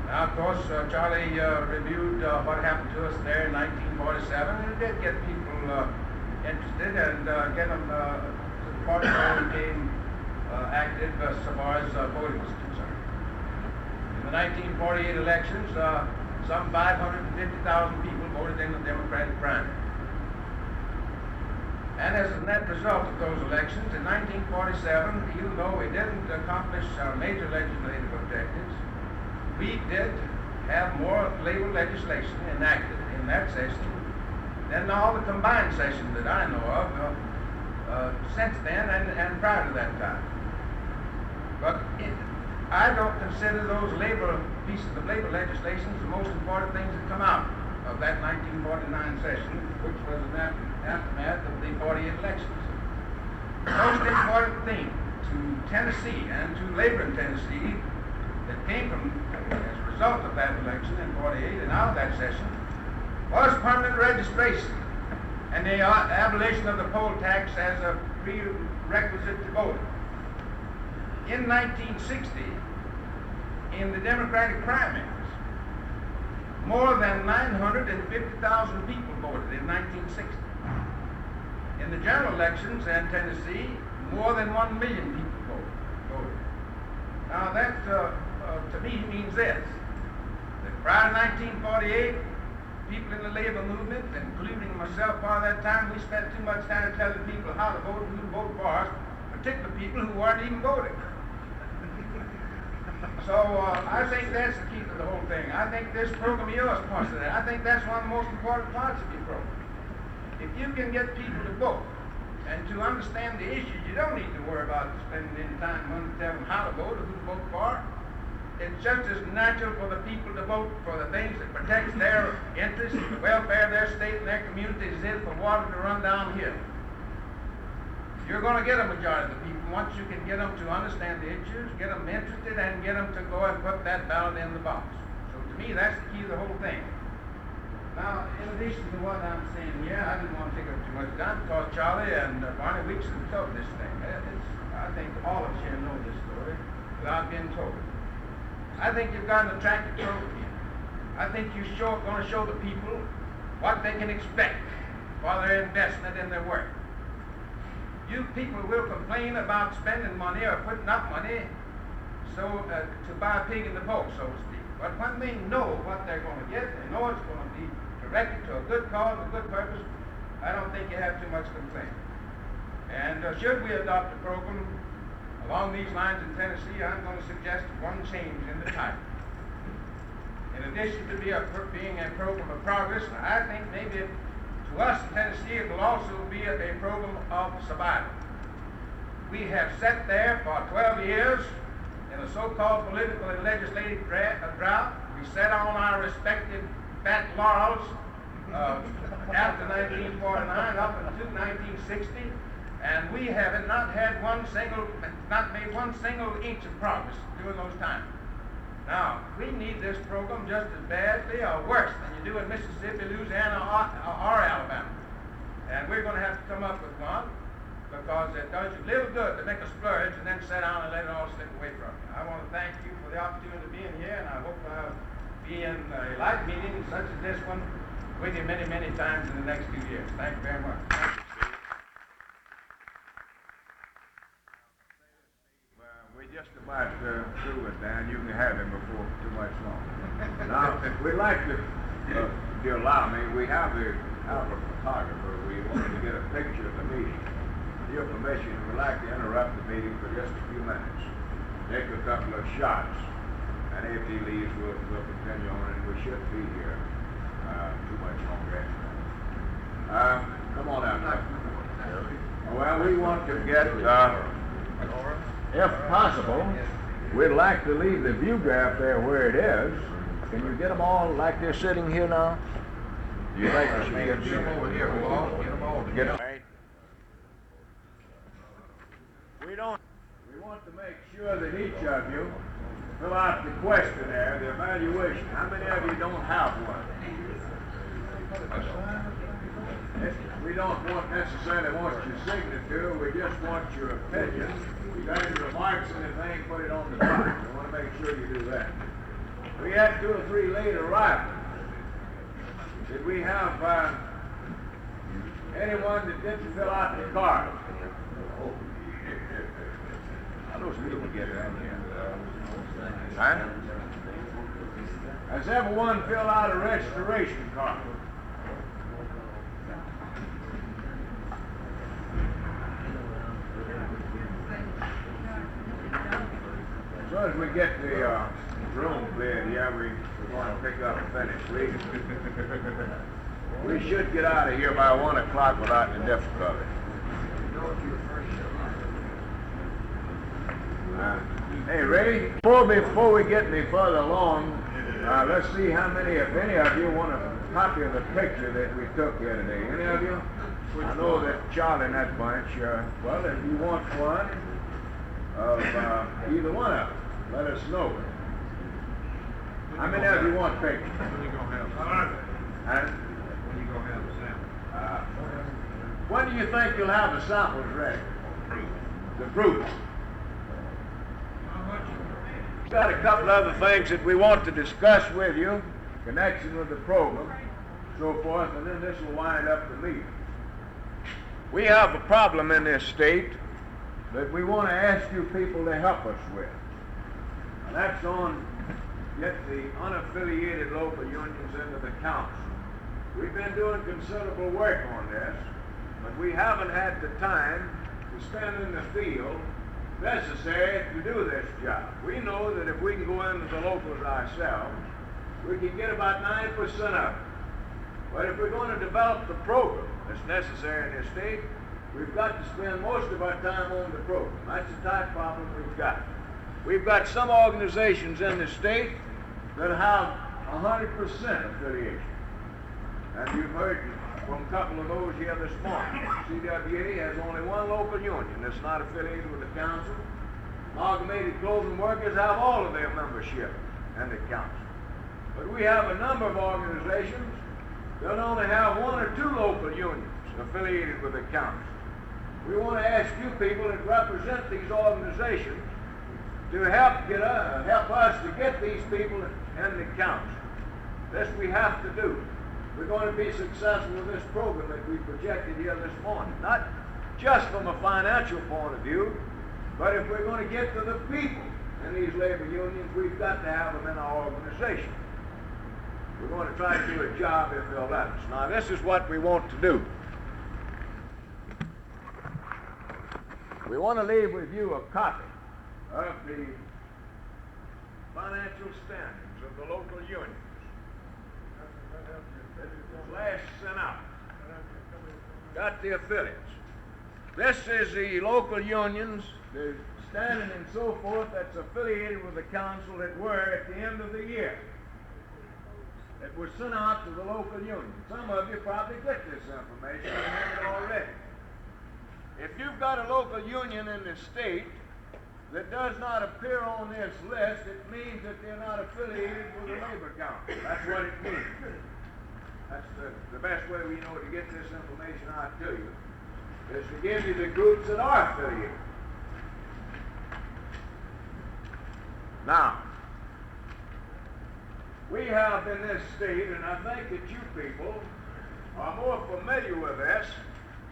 Now, of course, Charlie reviewed what happened to us there in 1947, and it did get people interested and get them to the point where we became active so far as voting was concerned. In the 1948 elections, some 550,000 people voted in the Democratic primary. And as a net result of those elections, in 1947, even though we didn't accomplish our major legislative objectives, we did have more labor legislation enacted in that session than all the combined sessions that I know of since then and prior to that time. But I don't consider those labor pieces of labor legislation the most important things that come out of that 1949 session, which was an aftermath of the 48 elections. The most important thing to Tennessee and to labor in Tennessee that came from as a result of that election in 48 and out of that session was permanent registration and the abolition of the poll tax as a prerequisite to voting. In 1960, in the Democratic primaries, more than 950,000 people voted in 1960. In the general elections in Tennessee, more than 1 million people voted. Now that, to me, means this, that prior to 1948, people in the labor movement, including myself by that time, we spent too much time telling people how to vote and who to vote for us, particularly people who weren't even voting. So I think that's the key to the whole thing. I think this program of yours points to that. I think that's one of the most important parts of your program. If you can get people to vote and to understand the issues, you don't need to worry about spending any time and money to tell them how to vote or who to vote for. It's just as natural for the people to vote for the things that protects their interests, the welfare of their state and their community as it is for water to run downhill. You're going to get a majority of the people once you can get them to understand the issues, get them interested, and get them to go and put that ballot in the box. So to me, that's the key to the whole thing. Now, in addition to what I'm saying here, I didn't want to take up too much time because Charlie and Barney Weeks have told this thing. I think all of us here know this story without being told. I think you've got an attractive program here. I think you're going to show the people what they can expect for their investment in their work. You people will complain about spending money or putting up money to buy a pig in the poke, so to speak. But when they know what they're going to get, they know it's going to be directed to a good cause, a good purpose, I don't think you have too much complaint. And should we adopt a program along these lines in Tennessee, I'm going to suggest one change in the title. In condition to being a program of progress, and I think maybe to us in Tennessee it will also be a program of survival. We have sat there for 12 years in a so-called political and legislative drought. We sat on our respective fat laurels after 1949 up until 1960, and we have not made one single inch of progress during those times. Now, we need this program just as badly or worse than you do in Mississippi, Louisiana, or Alabama. And we're going to have to come up with one, because it does you little good to make a splurge and then sit down and let it all slip away from you. I want to thank you for the opportunity of being here, and I hope I'll be in a like meeting such as this one with you many, many times in the next few years. Thank you very much. We're just about through with Dan. You can have him before too much longer. Now, we'd like to, if you allow me, we have a photographer. We wanted to get a picture of the meeting. With your permission, we'd like to interrupt the meeting for just a few minutes. Take a couple of shots. And if he leaves, we'll continue on, and we shouldn't be here too much longer. Come on out. Well, we want to get, if possible, we'd like to leave the view graph there where it is. Can you get them all like they're sitting here now? Do you think we should get them over here? Get them all together. We want to make sure that each of you fill out the questionnaire, the evaluation. How many of you don't have one? We don't necessarily want your signature, we just want your opinion. You got any remarks and anything, put it on the box. We want to make sure you do that. We had 2 or 3 late arrivals. Did we have anyone that didn't fill out the card? How those people get in here? Huh? Has everyone filled out a registration card? As soon as we get the room cleared here, we're going to pick up and finish. We should get out of here by 1 o'clock without any difficulty. Hey, ready? Before we get any further along, let's see how many, if any of you want a copy of the picture that we took here today. Any of you? I know that Charlie and that bunch, well, if you want one of either one of them, let us know. How many of you want pictures? When you gonna have the Huh? When you gonna have the sample? When do you think you'll have the samples ready? The fruits. We've got a couple other things that we want to discuss with you, connection with the program, so forth, and then this will wind up the meeting. We have a problem in this state that we want to ask you people to help us with. And that's on get the unaffiliated local unions into the council. We've been doing considerable work on this, but we haven't had the time to spend in the field necessary to do this job. We know that if we can go into the locals ourselves, we can get about 90% of it. But if we're going to develop the program that's necessary in this state, we've got to spend most of our time on the program. That's the type problem we've got. We've got some organizations in the state that have 100% affiliation. And you've heard from a couple of those here this morning. CWA has only one local union that's not affiliated with the council. Amalgamated Clothing Workers have all of their membership in the council. But we have a number of organizations that only have 1 or 2 local unions affiliated with the council. We want to ask you people that represent these organizations to help us to get these people in the council. This we have to do. We're going to be successful with this program that we projected here this morning. Not just from a financial point of view, but if we're going to get to the people in these labor unions, we've got to have them in our organization. We're going to try to do a job if they'll let us. Now, this is what we want to do. We want to leave with you a copy of the financial standings of the local unions. got the affiliates. This is the local unions, the standing and so forth that's affiliated with the council that were at the end of the year. It was sent out to the local union. Some of you probably get this information and have it already. If you've got a local union in the state that does not appear on this list, it means that they're not affiliated with the labor council. That's what it means. That's the best way we know to get this information out to you, is to give you the groups that are affiliated. Now, we have in this state, and I think that you people are more familiar with this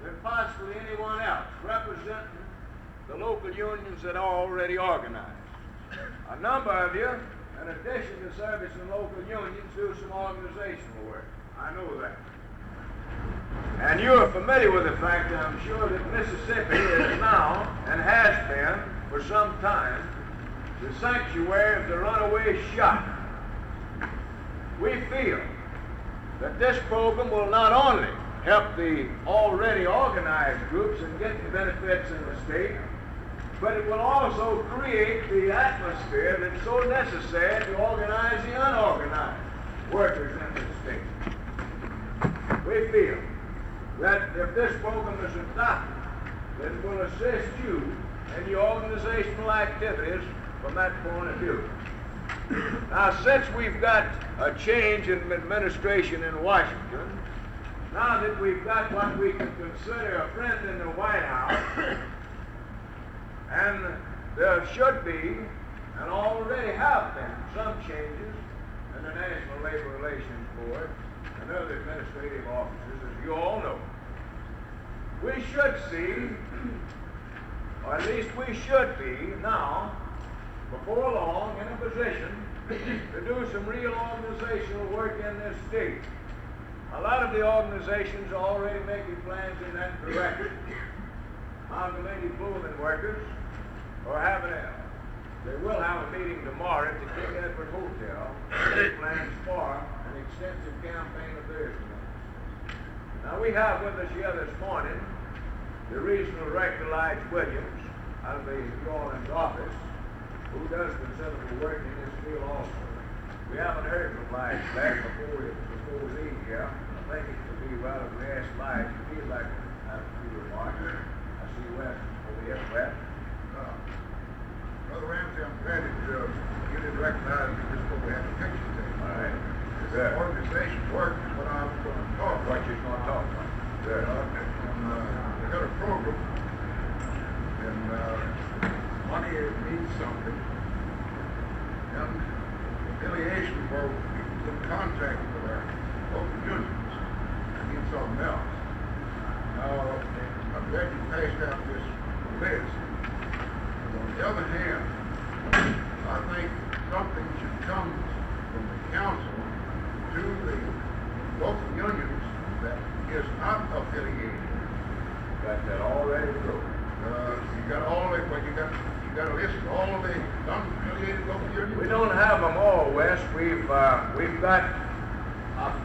than possibly anyone else, representing the local unions that are already organized. A number of you, in addition to service in local unions, do some organizational work. I know that. And you are familiar with the fact, I'm sure, that Mississippi is now, and has been for some time, the sanctuary of the runaway shot. We feel that this program will not only help the already organized groups and get the benefits in the state, but it will also create the atmosphere that's so necessary to organize the unorganized workers in the state. We feel that if this program is adopted, that it will assist you in your organizational activities from that point of view. Now, since we've got a change in administration in Washington, now that we've got what we can consider a friend in the White House, and there should be, and already have been, some changes in the National Labor Relations Board and other administrative offices, as you all know, we should see, or at least we should be now, before long, in a position to do some real organizational work in this state. A lot of the organizations are already making plans in that direction. Lady Blooming workers are having they will have a meeting tomorrow at the King Edward Hotel. They plans for an extensive campaign of theirs. Now we have with us here this morning the regional director, Lige Williams, out of the New Orleans office, who does considerable work in this field also. We haven't heard from Lige back before we leave here. I think it would be well if we ask Lige if he'd like to have a few remarks. I see Wes over here. Wes? Brother Ramsey, I'm glad that you didn't recognize that this is what we have a picture today. All right. This organization work is what I'm going to talk about. What you're going to talk about. Good. We got a program, and money means something. And affiliation for people in contact with our local unions means something else. Now, I'm glad you passed out this list. But on the other hand, I think something should come from the council to the local unions that is not affiliated. Got that already through. You got all the, well, you got a list of all of the unaffiliated local unions? We don't have them all, Wes. We've got a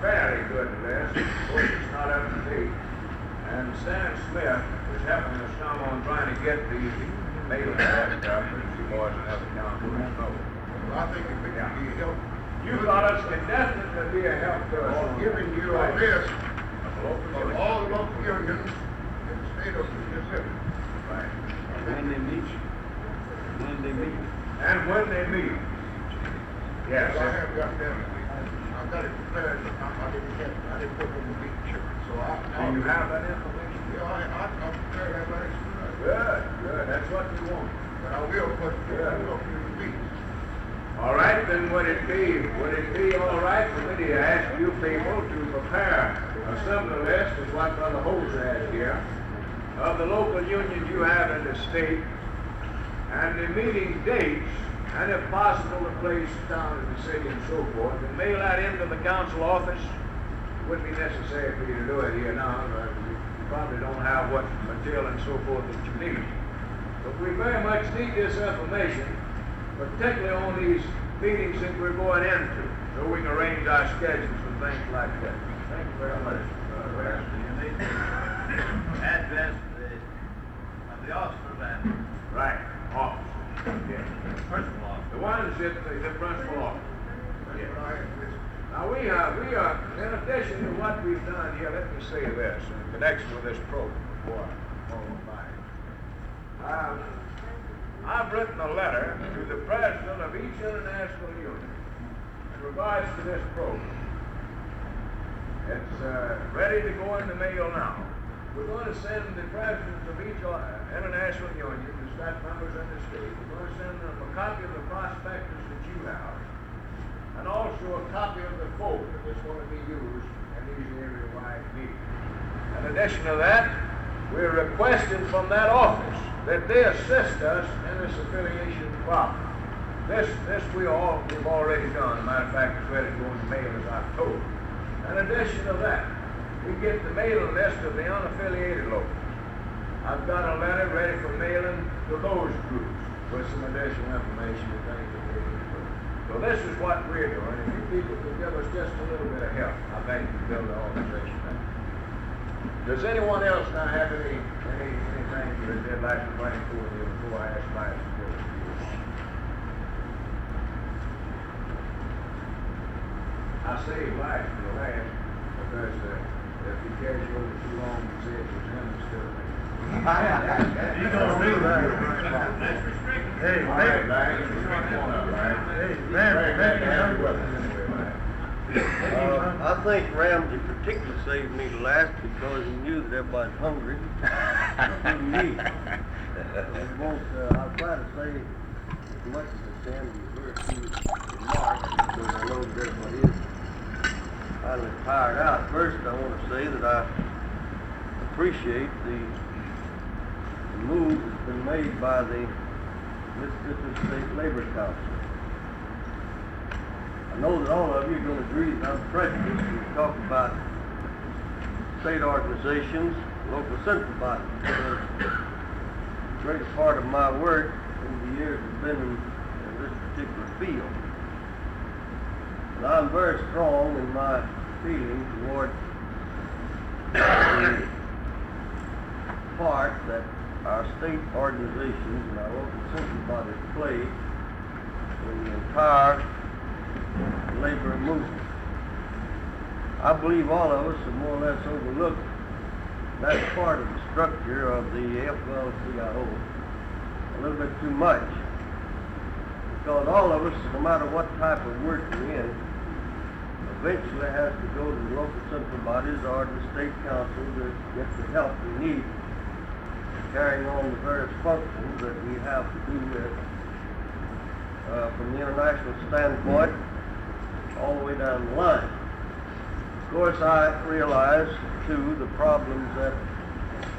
very good list. Of course, it's not up to date. And Stan Smith is helping us some on trying to get these mailing back up, as he was in other councils. Well, I think it could be a help. You fellas can definitely be a help to us. I'm giving you a list of all the local unions in the state of Mississippi. Right. When they meet. And when they meet. Yes. I have got that. I got it prepared, but I didn't put it in the picture. So Do you have that information? Yeah, I prepared that last night. Good. That's what we want. But I will put it in the picture. All right, then would it be all right for me to ask you people to prepare a similar list as what Brother Holmes has here of the local unions you have in the state and the meeting dates, and if possible the place, town, and the city, and so forth, and mail that into the council office? It wouldn't be necessary for you to do it here now, but you probably don't have what material and so forth that you need. But we very much need this information, particularly on these meetings that we're going into, so we can arrange our schedules and things like that. Thank you very much. address of the officers and... Right, officers, yes. Principal officers. The ones that, the principal officers. Yes. Now, we are, in addition to what we've done here, let me say this, in connection with this program, before I go by. I've written a letter to the president of each international union in regards to this program. It's ready to go in the mail now. We're going to send the presidents of each international union, who's got members in the state, we're going to send them a copy of the prospectus that you have, and also a copy of the folder that's going to be used in these area-wide meetings. In addition to that, we're requesting from that office that they assist us in this affiliation problem. This we've already done. As a matter of fact, it's ready to go in the mail, as I've told. In addition to that, we get the mailing list of the unaffiliated locals. I've got a letter ready for mailing to those groups with some additional information and things that we need to do. So this is what we're doing. If you people could give us just a little bit of help, I think we can build the organization up. Does anyone else now have anything that they'd like to bring forward here before I ask my support? I say last for the last because if he carries you over too long, you say it was him instead of me. You gonna do that? Hey, I think Ramsey particularly saved me the last because he knew that everybody's hungry. I'll try to say as much as I can with very few remarks because I know that everybody is finally tired out. First, I want to say that I appreciate the move that's been made by the Mississippi State Labor Council. I know that all of you are going to agree that I'm prejudiced when we talk about state organizations, local central bodies, because the greater part of my work over the years has been in this particular field. And I'm very strong in my feeling toward the part that our state organizations and our local central bodies play in the entire labor movement. I believe all of us have more or less overlooked that part of the structure of the AFL-CIO a little bit too much. Because all of us, no matter what type of work we're in, eventually has to go to the local central bodies or the state council to get the help we need carrying on the various functions that we have to do with from the international standpoint all the way down the line. Of course, I realize, too, the problems that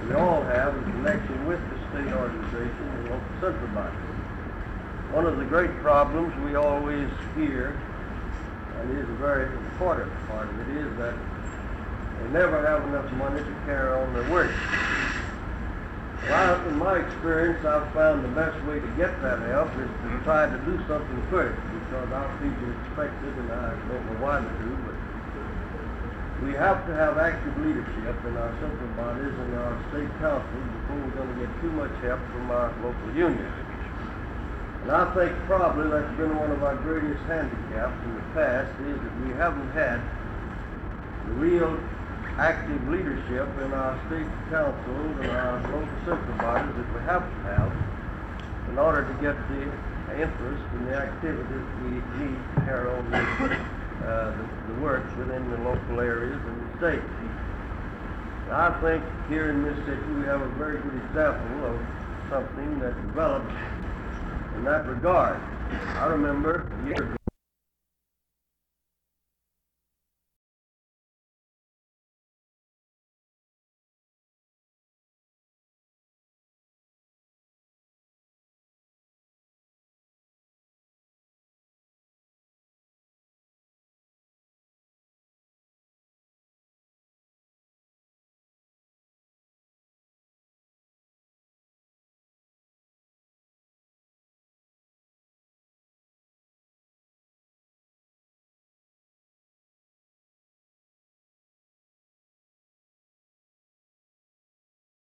we all have in connection with the state organization and local central bodies. One of the great problems we always hear, and is a very important part of it, is that they never have enough money to carry on their work. Well, in my experience, I've found the best way to get that help is to try to do something first, because our people expect it, and I don't know why they do, but we have to have active leadership in our central bodies and our state councils before we're going to get too much help from our local unions. And I think probably that's been one of our greatest handicaps in the past, is that we haven't had the real active leadership in our state councils and our local central bodies that we have to have in order to get the interest and the activities we need to carry on the work within the local areas and the state. I think here in Mississippi we have a very good example of something that developed in that regard. I remember a year ago